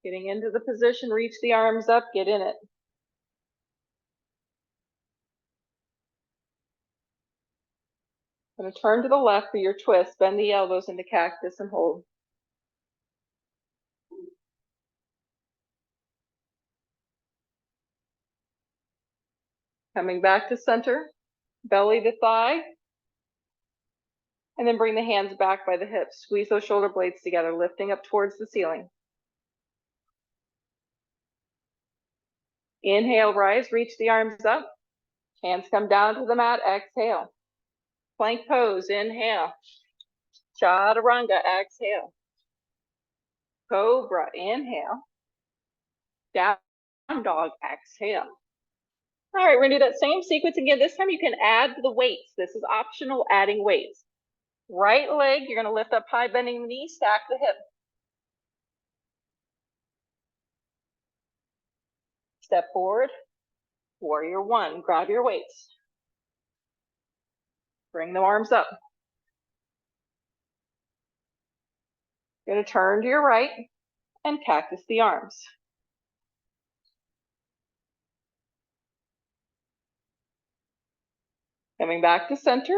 Getting into the position, reach the arms up, get in it. Gonna turn to the left for your twist, bend the elbows into cactus and hold. Coming back to center, belly to thigh, and then bring the hands back by the hips. Squeeze those shoulder blades together, lifting up towards the ceiling. Inhale, rise, reach the arms up. Hands come down to the mat, exhale. Plank pose, inhale. Chaturanga, exhale. Cobra, inhale. Down dog, exhale. All right, we're gonna do that same sequence again. This time you can add the weights. This is optional, adding weights. Right leg, you're gonna lift up high, bending the knee, stack the hip. Step forward, warrior one, grab your weights. Bring the arms up. You're gonna turn to your right and cactus the arms. Coming back to center,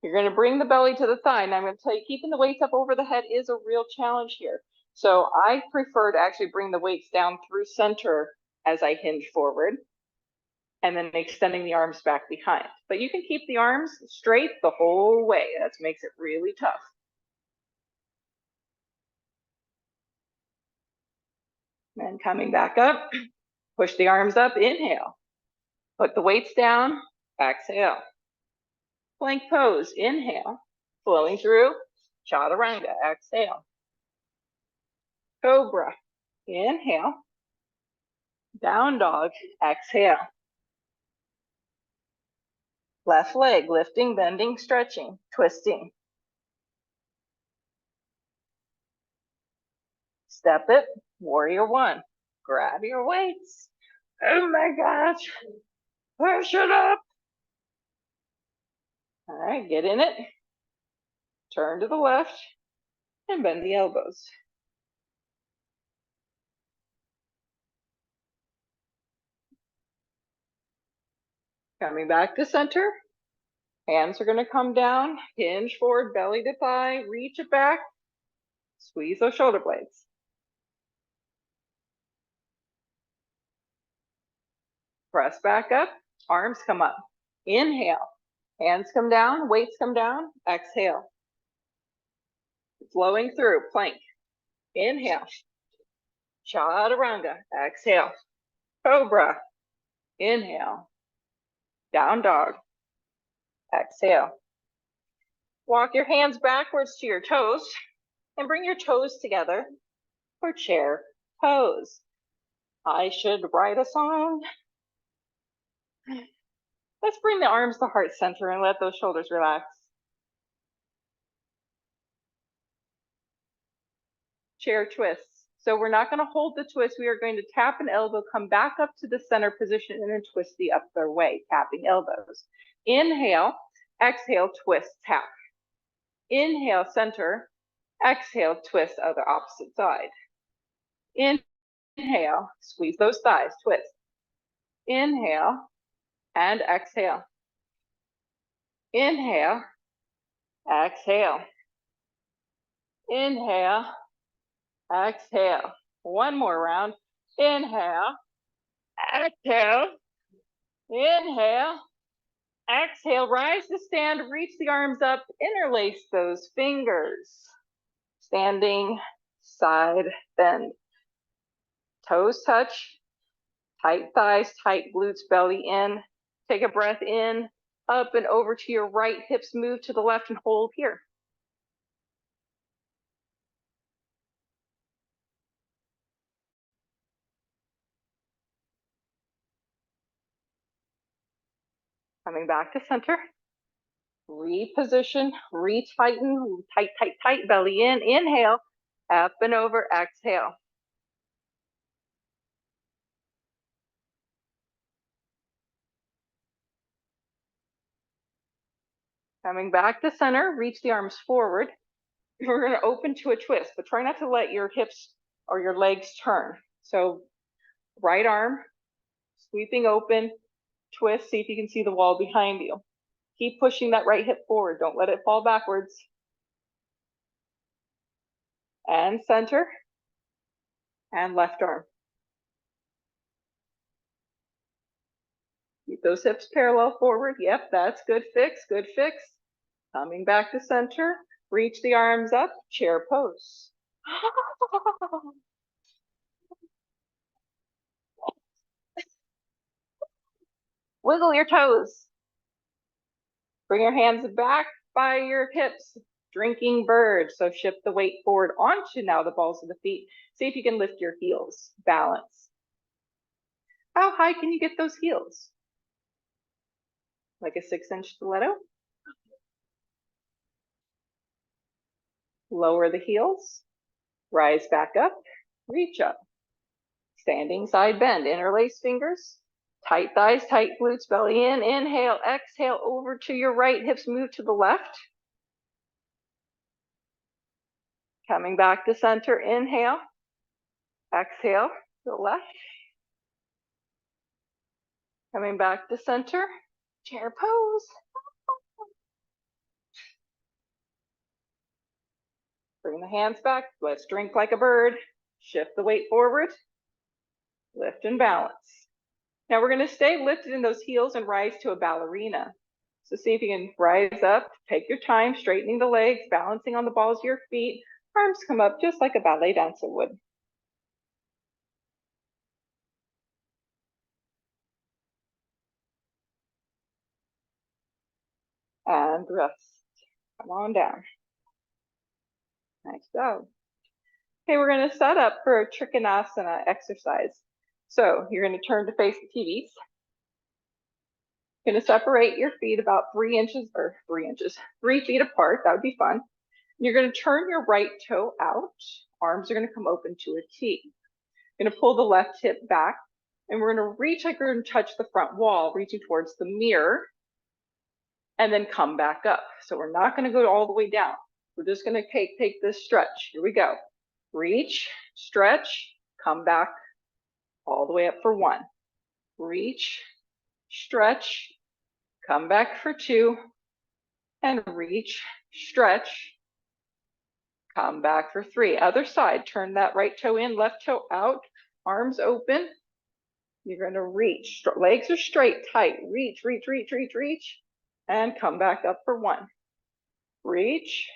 you're going to bring the belly to the thigh. Now I'm going to tell you, keeping the weights up over the head is a real challenge here. So I prefer to actually bring the weights down through center as I hinge forward, and then extending the arms back behind. But you can keep the arms straight the whole way. That makes it really tough. And coming back up, push the arms up, inhale. Put the weights down, exhale. Plank pose, inhale. Flowing through, chaturanga, exhale. Cobra, inhale. Down dog, exhale. Left leg, lifting, bending, stretching, twisting. Step it, warrior one. Grab your weights. Oh my gosh. Push it up. All right, get in it. Turn to the left and bend the elbows. Coming back to center. Hands are going to come down, hinge forward, belly to thigh, reach it back, squeeze those shoulder blades. Press back up, arms come up. Inhale, hands come down, weights come down, exhale. Flowing through, plank. Inhale, chaturanga, exhale. Cobra, inhale. Down dog, exhale. Walk your hands backwards to your toes and bring your toes together for chair pose. I should write a song. Let's bring the arms to heart center and let those shoulders relax. chair twists. So we're not going to hold the twist. We are going to tap an elbow, come back up to the center position, and then twist the other way, tapping elbows. Inhale, exhale, twist, tap. Inhale, center. Exhale, twist other opposite side. Inhale, squeeze those thighs, twist. Inhale and exhale. Inhale, exhale. Inhale, exhale. One more round. Inhale, exhale. Inhale, exhale. Rise to stand, reach the arms up, interlace those fingers. Standing, side bend. Toes touch, tight thighs, tight glutes, belly in. Take a breath in, up and over to your right, hips move to the left and hold here. Coming back to center. Reposition, retighten, tight, tight, tight, belly in. Inhale, up and over, exhale. Coming back to center, reach the arms forward. We're going to open to a twist, but try not to let your hips or your legs turn. So right arm, sweeping open, twist, see if you can see the wall behind you. Keep pushing that right hip forward. Don't let it fall backwards. And center. And left arm. Keep those hips parallel forward. Yep, that's good fix, good fix. Coming back to center. Reach the arms up, chair pose. Wiggle your toes. Bring your hands back by your hips. Drinking bird. So shift the weight forward onto now the balls of the feet. See if you can lift your heels. Balance. How high can you get those heels? Like a 6-inch stiletto. Lower the heels. Rise back up. Reach up. Standing side bend. Interlace fingers. Tight thighs, tight glutes, belly in. Inhale, exhale, over to your right. Hips move to the left. Coming back to center. Inhale. Exhale to the left. Coming back to center. Chair pose. Bring the hands back. Let's drink like a bird. Shift the weight forward. Lift and balance. Now we're going to stay lifted in those heels and rise to a ballerina. So see if you can rise up, take your time, straightening the legs, balancing on the balls of your feet. Arms come up just like a ballet dancer would. And rest. Come on down. Nice job. Okay, we're going to set up for a Trikonasana exercise. So you're going to turn to face the TVs. You're going to separate your feet about 3 inches, 3 feet apart. That would be fun. You're going to turn your right toe out. Arms are going to come open to a T. You're going to pull the left hip back, and we're going to reach like we're going to touch the front wall, reaching towards the mirror, and then come back up. So we're not going to go all the way down. We're just going to take this stretch. Here we go. Reach, stretch, come back all the way up for 1. Reach, stretch, come back for 2, and reach, stretch, come back for 3. Other side, turn that right toe in, left toe out, arms open. You're going to reach, legs are straight, tight, reach, reach, reach, reach, reach, and come back up for 1. Reach,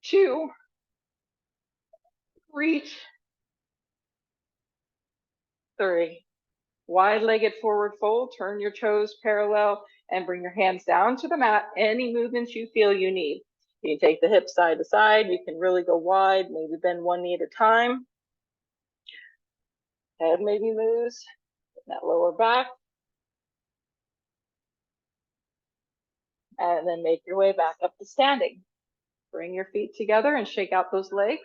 2, reach, 3. Wide-legged forward fold, turn your toes parallel and bring your hands down to the mat. Any movements you feel you need. You can take the hips side to side. You can really go wide, maybe bend one knee at a time. Head maybe moves, that lower back. And then make your way back up to standing. Bring your feet together and shake out those legs.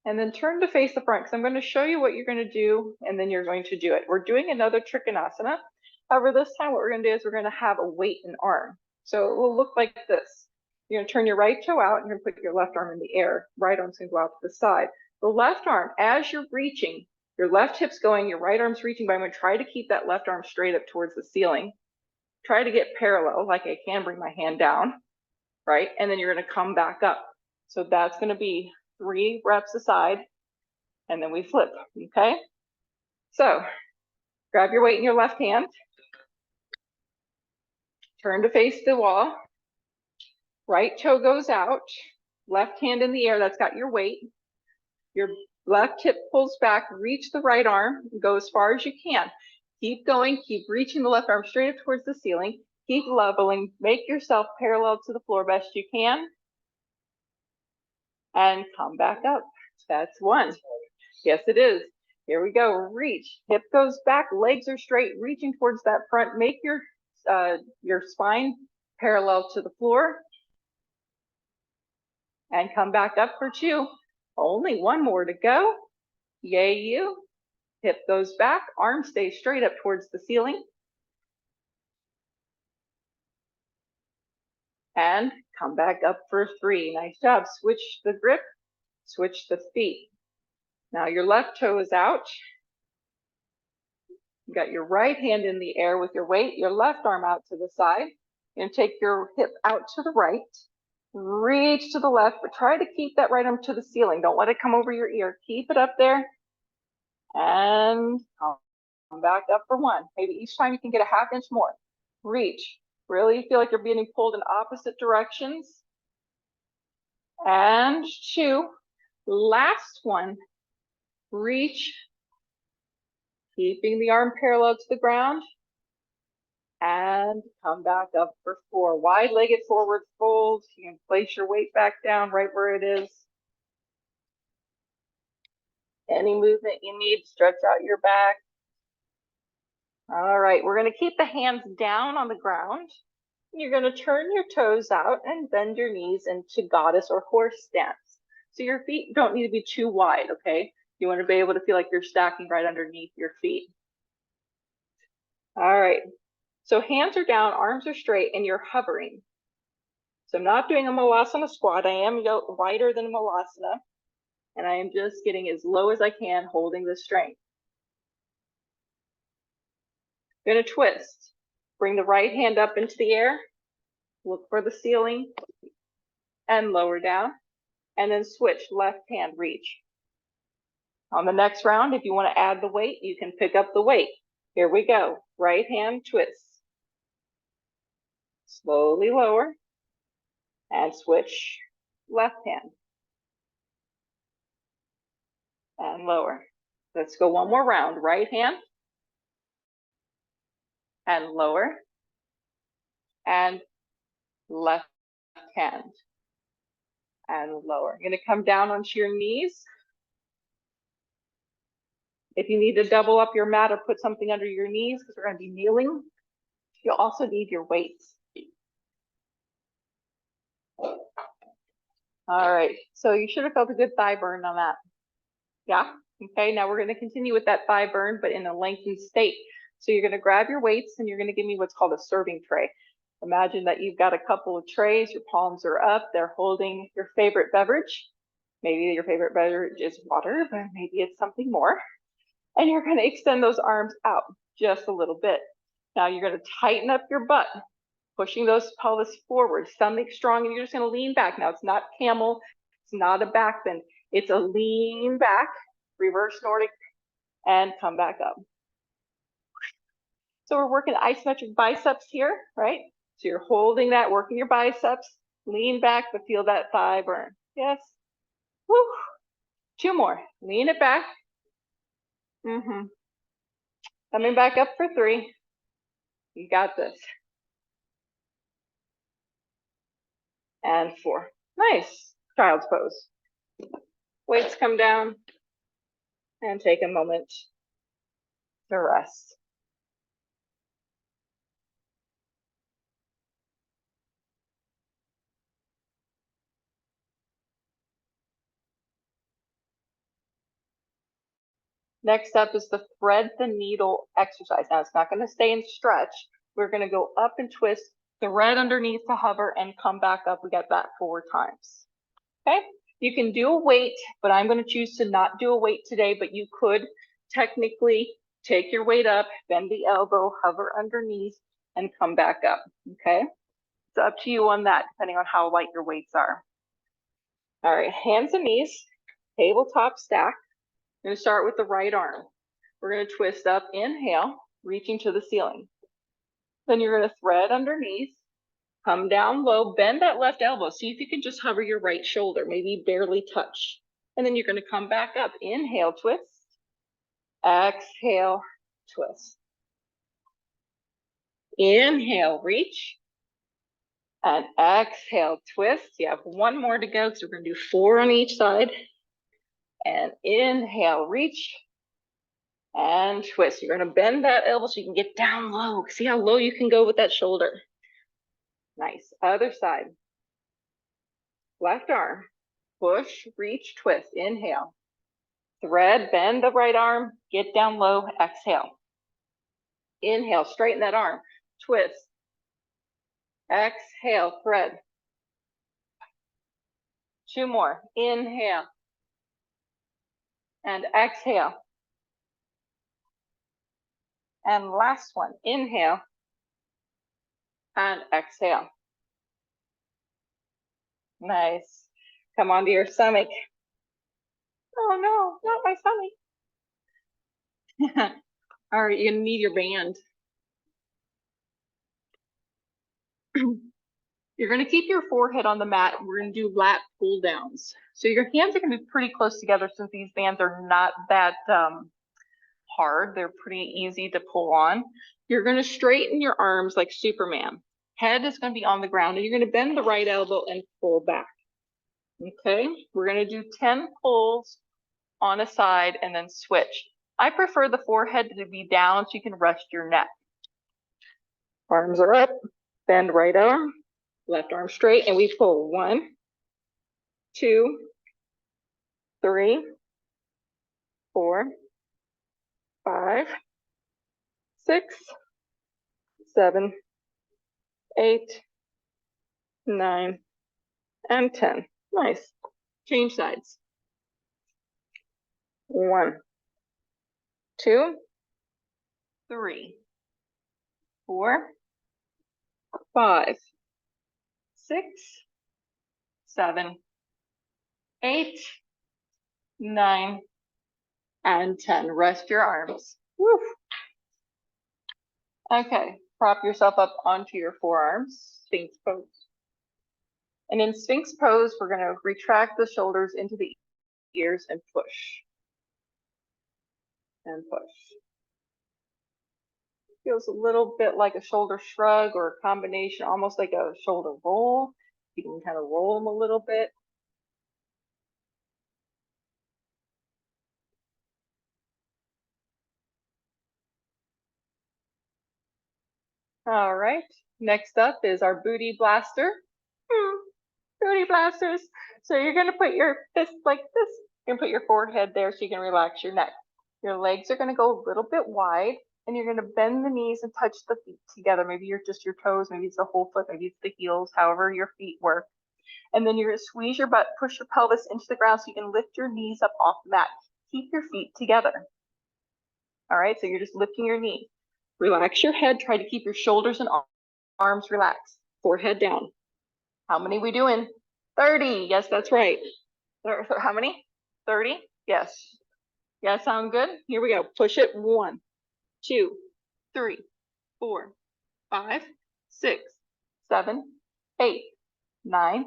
And then turn to face the front, because I'm going to show you what you're going to do, and then you're going to do it. We're doing another Trikonasana. However, this time what we're going to do is we're going to have a weight and arm. So it will look like this. You're going to turn your right toe out, and you're going to put your left arm in the air. Right arm's going to go out to the side. The left arm, as you're reaching, your left hip's going, your right arm's reaching, but I'm going to try to keep that left arm straight up towards the ceiling. Try to get parallel, like I can bring my hand down, right? And then you're going to come back up. So that's going to be 3 reps aside, and then we flip, okay? So grab your weight in your left hand, turn to face the wall, right toe goes out, left hand in the air, that's got your weight. Your left hip pulls back, reach the right arm, go as far as you can. Keep going, keep reaching the left arm straight up towards the ceiling, keep leveling, make yourself parallel to the floor best you can, and come back up. That's 1. Yes, it is. Here we go. Reach. Hip goes back. Legs are straight. Reaching towards that front. Make your spine parallel to the floor. And come back up for 2. Only 1 more to go. Yay, you. Hip goes back. Arm stays straight up towards the ceiling. And come back up for 3. Nice job. Switch the grip. Switch the feet. Now your left toe is out. You got your right hand in the air with your weight, your left arm out to the side. You're gonna take your hip out to the right, reach to the left, but try to keep that right arm to the ceiling. Don't let it come over your ear. Keep it up there and come back up for 1. Maybe each time you can get a ½ inch more. Reach. Really feel like you're being pulled in opposite directions. And 2. Last one. Reach. Keeping the arm parallel to the ground. And come back up for 4. Wide-legged forward fold. You can place your weight back down right where it is. Any movement you need, stretch out your back. All right, we're going to keep the hands down on the ground. You're going to turn your toes out and bend your knees into goddess or horse stance. So your feet don't need to be too wide, okay? You want to be able to feel like you're stacking right underneath your feet. All right, so hands are down, arms are straight, and you're hovering. So I'm not doing a Malasana squat. I am wider than Malasana, and I am just getting as low as I can, holding the strength. I'm going to twist. Bring the right hand up into the air, look for the ceiling, and lower down, and then switch, left hand, reach. On the next round, if you want to add the weight, you can pick up the weight. Here we go. Right hand twist. Slowly lower, and switch, left hand. And lower. Let's go 1 more round. Right hand, and lower, and left hand, and lower. You're going to come down onto your knees. If you need to double up your mat or put something under your knees, because we're going to be kneeling, you'll also need your weights. All right, so you should have felt a good thigh burn on that. Yeah, okay, now we're going to continue with that thigh burn, but in a lengthened state. So you're going to grab your weights and you're going to give me what's called a serving tray. Imagine that you've got a couple of trays, your palms are up, they're holding your favorite beverage. Maybe your favorite beverage is water, but maybe it's something more. And you're going to extend those arms out just a little bit. Now you're going to tighten up your butt, pushing those pelvis forward, stomach strong, and you're just going to lean back. Now it's not camel, it's not a back bend. It's a lean back, reverse Nordic, and come back up. So we're working isometric biceps here, right? So you're holding that, working your biceps, lean back, but feel that thigh burn. Yes. Woo. 2 more. Lean it back. Coming back up for 3. You got this. And 4. Nice. Child's pose. Weights come down and take a moment to rest. Next up is the thread the needle exercise. Now it's not going to stay and stretch. We're going to go up and twist, thread underneath to hover, and come back up. We got that 4 times. Okay, you can do a weight, but I'm going to choose to not do a weight today, but you could technically take your weight up, bend the elbow, hover underneath, and come back up. Okay, it's up to you on that, depending on how light your weights are. All right, hands and knees, tabletop stack. I'm going to start with the right arm. We're going to twist up, inhale, reaching to the ceiling. Then you're going to thread underneath, come down low, bend that left elbow. See if you can just hover your right shoulder, maybe barely touch. And then you're going to come back up. Inhale, twist. Exhale, twist. Inhale, reach. And exhale, twist. You have 1 more to go because we're going to do 4 on each side. And inhale, reach. And twist. You're going to bend that elbow so you can get down low. See how low you can go with that shoulder. Nice. Other side. Left arm. Push, reach, twist. Inhale. Thread, bend the right arm. Get down low. Exhale. Inhale, straighten that arm. Twist. Exhale, thread. 2 more. Inhale. And exhale. And last one. Inhale. And exhale. Nice. Come onto your stomach. Oh no, not my stomach. All right, you're gonna need your band. You're gonna keep your forehead on the mat. We're gonna do lat pull downs. So your hands are gonna be pretty close together since these bands are not that hard. They're pretty easy to pull on. You're gonna straighten your arms like Superman. Head is gonna be on the ground and you're gonna bend the right elbow and pull back. Okay, we're gonna do 10 pulls on a side and then switch. I prefer the forehead to be down so you can rest your neck. Arms are up, bend right arm, left arm straight, and we pull 1, 2, 3, 4, 5, 6, 7, 8, 9, and 10. Nice. Change sides. 1, 2, 3, 4, 5, 6, 7, 8, 9, and 10. Rest your arms. Woo. Okay, prop yourself up onto your forearms, Sphinx pose. And in Sphinx pose, we're going to retract the shoulders into the ears and push. And push. Feels a little bit like a shoulder shrug or a combination, almost like a shoulder roll. You can kind of roll them a little bit. All right, next up is our booty blaster. Booty blasters. So you're gonna put your fist like this. You're gonna put your forehead there so you can relax your neck. Your legs are gonna go a little bit wide and you're gonna bend the knees and touch the feet together. Maybe you're just your toes, maybe it's the whole foot, maybe it's the heels, however your feet work. And then you're gonna squeeze your butt, push your pelvis into the ground so you can lift your knees up off the mat. Keep your feet together. All right, so you're just lifting your knee. Relax your head, try to keep your shoulders and arms relaxed. Forehead down. How many we doing? 30. Yes, that's right. How many? 30? Yes. Yeah, sound good? Here we go. Push it. 1, 2, 3, 4, 5, 6, 7, 8, 9,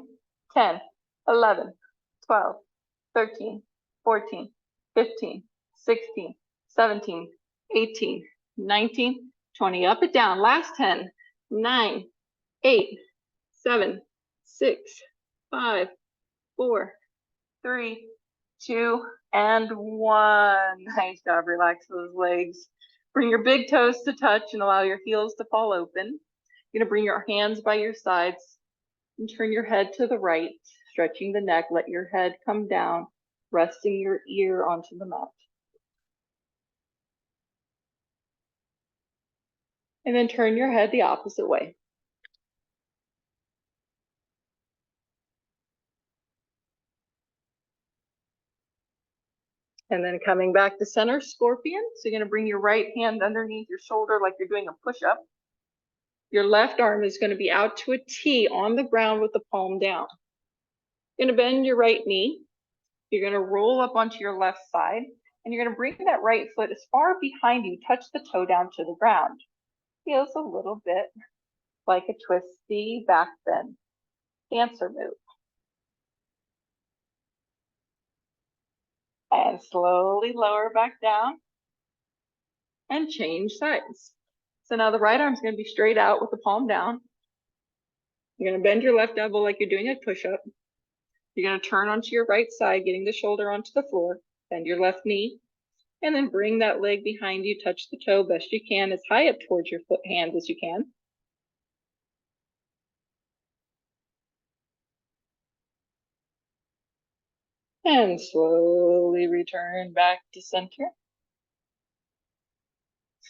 10, 11, 12, 13, 14, 15, 16, 17, 18, 19, 20. Up and down. Last 10, 9, 8, 7, 6, 5, 4, 3, 2, and 1. Nice job. Relax those legs. Bring your big toes to touch and allow your heels to fall open. You're going to bring your hands by your sides and turn your head to the right, stretching the neck. Let your head come down, resting your ear onto the mat. And then turn your head the opposite way. And then coming back to center, scorpion. So you're going to bring your right hand underneath your shoulder like you're doing a push-up. Your left arm is going to be out to a T on the ground with the palm down. You're going to bend your right knee. You're going to roll up onto your left side, and you're going to bring that right foot as far behind you, touch the toe down to the ground. Feels a little bit like a twisty back bend dancer move. And slowly lower back down and change sides. So now the right arm is going to be straight out with the palm down. You're going to bend your left elbow like you're doing a push-up. You're going to turn onto your right side, getting the shoulder onto the floor, bend your left knee, and then bring that leg behind you, touch the toe best you can, as high up towards your foot hand as you can. And slowly return back to center.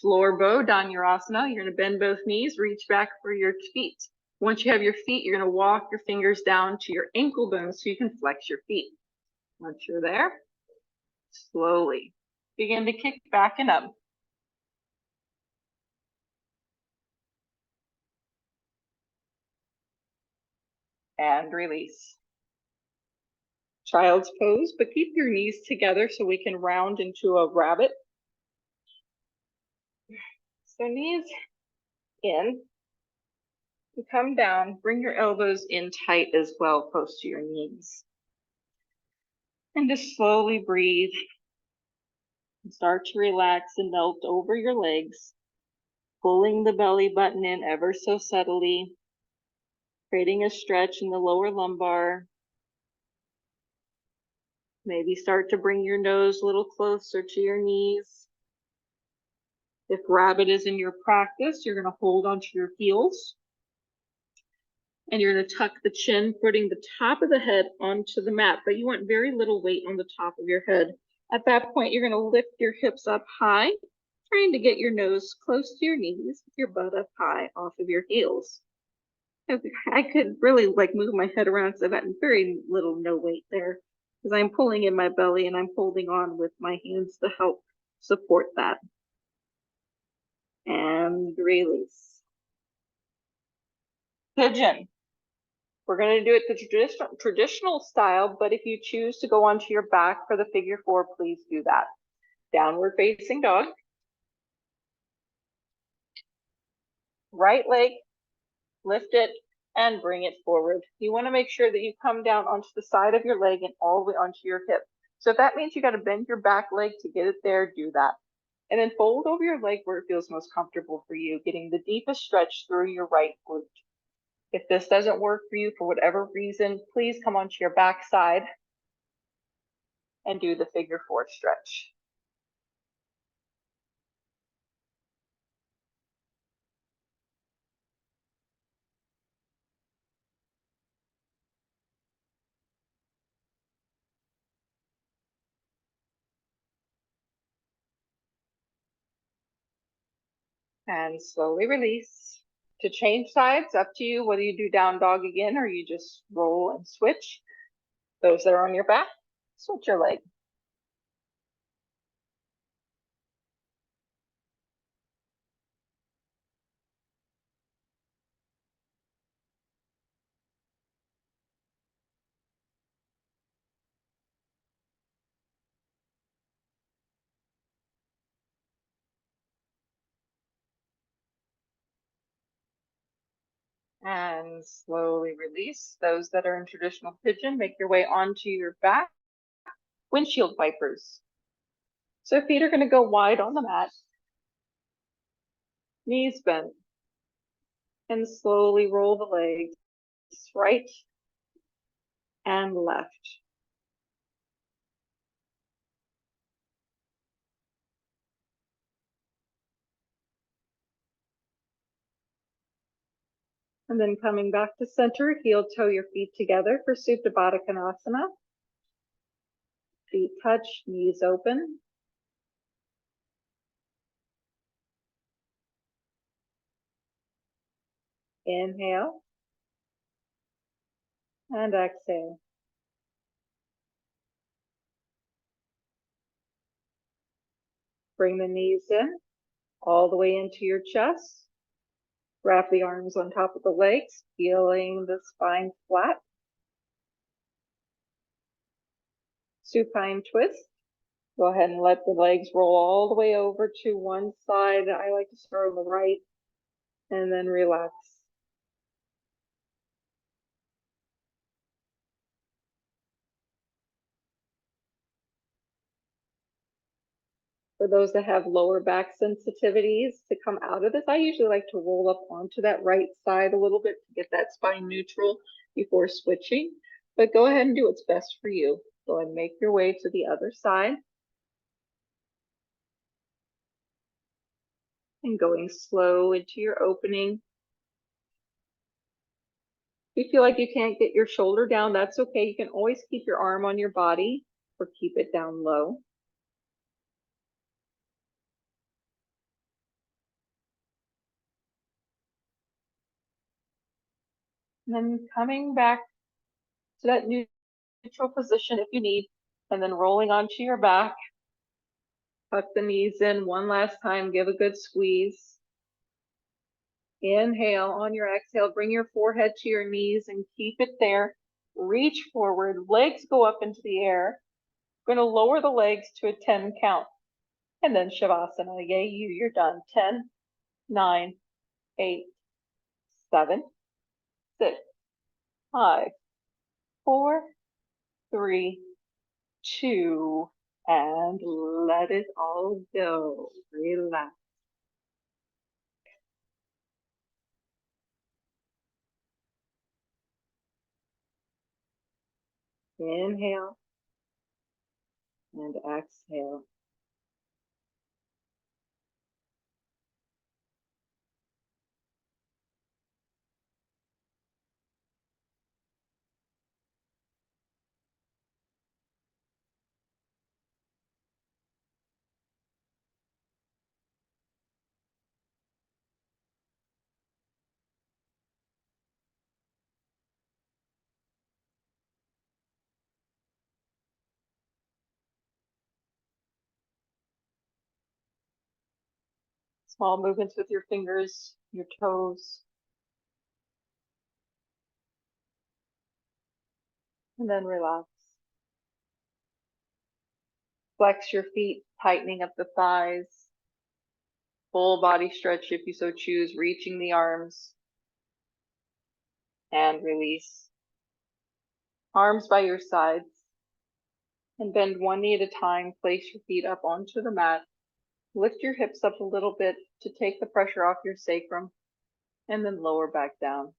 Floor bow, Dhanurasana. You're going to bend both knees, reach back for your feet. Once you have your feet, you're going to walk your fingers down to your ankle bones so you can flex your feet. Once you're there, slowly begin to kick back and up. And release. Child's pose, but keep your knees together so we can round into a rabbit. So knees in. You come down, bring your elbows in tight as well, close to your knees. And just slowly breathe. And start to relax and melt over your legs, pulling the belly button in ever so subtly, creating a stretch in the lower lumbar. Maybe start to bring your nose a little closer to your knees. If rabbit is in your practice, you're going to hold onto your heels. And you're going to tuck the chin, putting the top of the head onto the mat, but you want very little weight on the top of your head. At that point, you're going to lift your hips up high, trying to get your nose close to your knees, your butt up high off of your heels. I could really move my head around, so I've got very little, no weight there, because I'm pulling in my belly and I'm holding on with my hands to help support that. And release. Pigeon. We're going to do it the traditional style, but if you choose to go onto your back for the figure 4, please do that. Downward facing dog. Right leg, lift it and bring it forward. You want to make sure that you come down onto the side of your leg and all the way onto your hip. So if that means you got to bend your back leg to get it there, do that. And then fold over your leg where it feels most comfortable for you, getting the deepest stretch through your right glute. If this doesn't work for you for whatever reason, please come onto your back side and do the figure 4 stretch. And slowly release. To change sides, up to you whether you do down dog again or you just roll and switch. Those that are on your back, switch your leg. And slowly release. Those that are in traditional pigeon, make your way onto your back. Windshield wipers. So feet are going to go wide on the mat. Knees bent. And slowly roll the legs right and left. And then coming back to center, heel toe your feet together for Supta Baddha Konasana. Feet touch, knees open. Inhale and exhale. Bring the knees in all the way into your chest. Wrap the arms on top of the legs, feeling the spine flat. Supine twist. Go ahead and let the legs roll all the way over to one side. I like to start on the right and then relax. For those that have lower back sensitivities to come out of this, I usually like to roll up onto that right side a little bit to get that spine neutral before switching. But go ahead and do what's best for you. Go ahead and make your way to the other side. And going slow into your opening. If you feel like you can't get your shoulder down, that's okay. You can always keep your arm on your body or keep it down low. And then coming back to that neutral position if you need, and then rolling onto your back. Tuck the knees in one last time, give a good squeeze. Inhale, on your exhale, bring your forehead to your knees and keep it there. Reach forward, legs go up into the air. We're going to lower the legs to a 10 count. And then Shavasana, yay, you're done. 10, 9, 8, 7, 6, 5, 4, 3, 2, and let it all go. Relax. Inhale and exhale. Small movements with your fingers, your toes. And then relax. Flex your feet, tightening up the thighs. Full body stretch if you so choose, reaching the arms. And release. Arms by your sides. And bend one knee at a time. Place your feet up onto the mat. Lift your hips up a little bit to take the pressure off your sacrum. And then lower back down.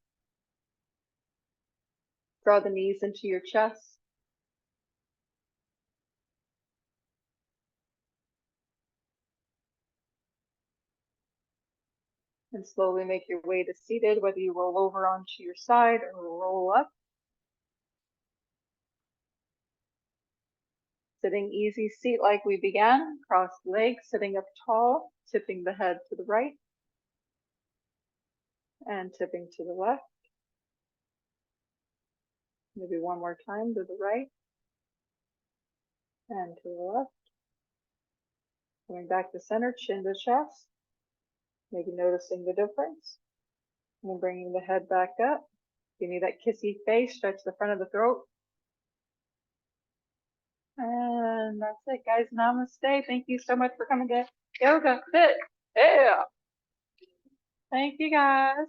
Draw the knees into your chest. And slowly make your way to seated, whether you roll over onto your side or roll up. Sitting easy seat like we began, crossed legs, sitting up tall, tipping the head to the right and tipping to the left. Maybe one more time to the right and to the left. Coming back to center, chin to chest. Maybe noticing the difference. And then bringing the head back up. Give me that kissy face, stretch the front of the throat. And that's it, guys. Namaste. Thank you so much for coming to Yoga Fit. Yeah. Thank you, guys.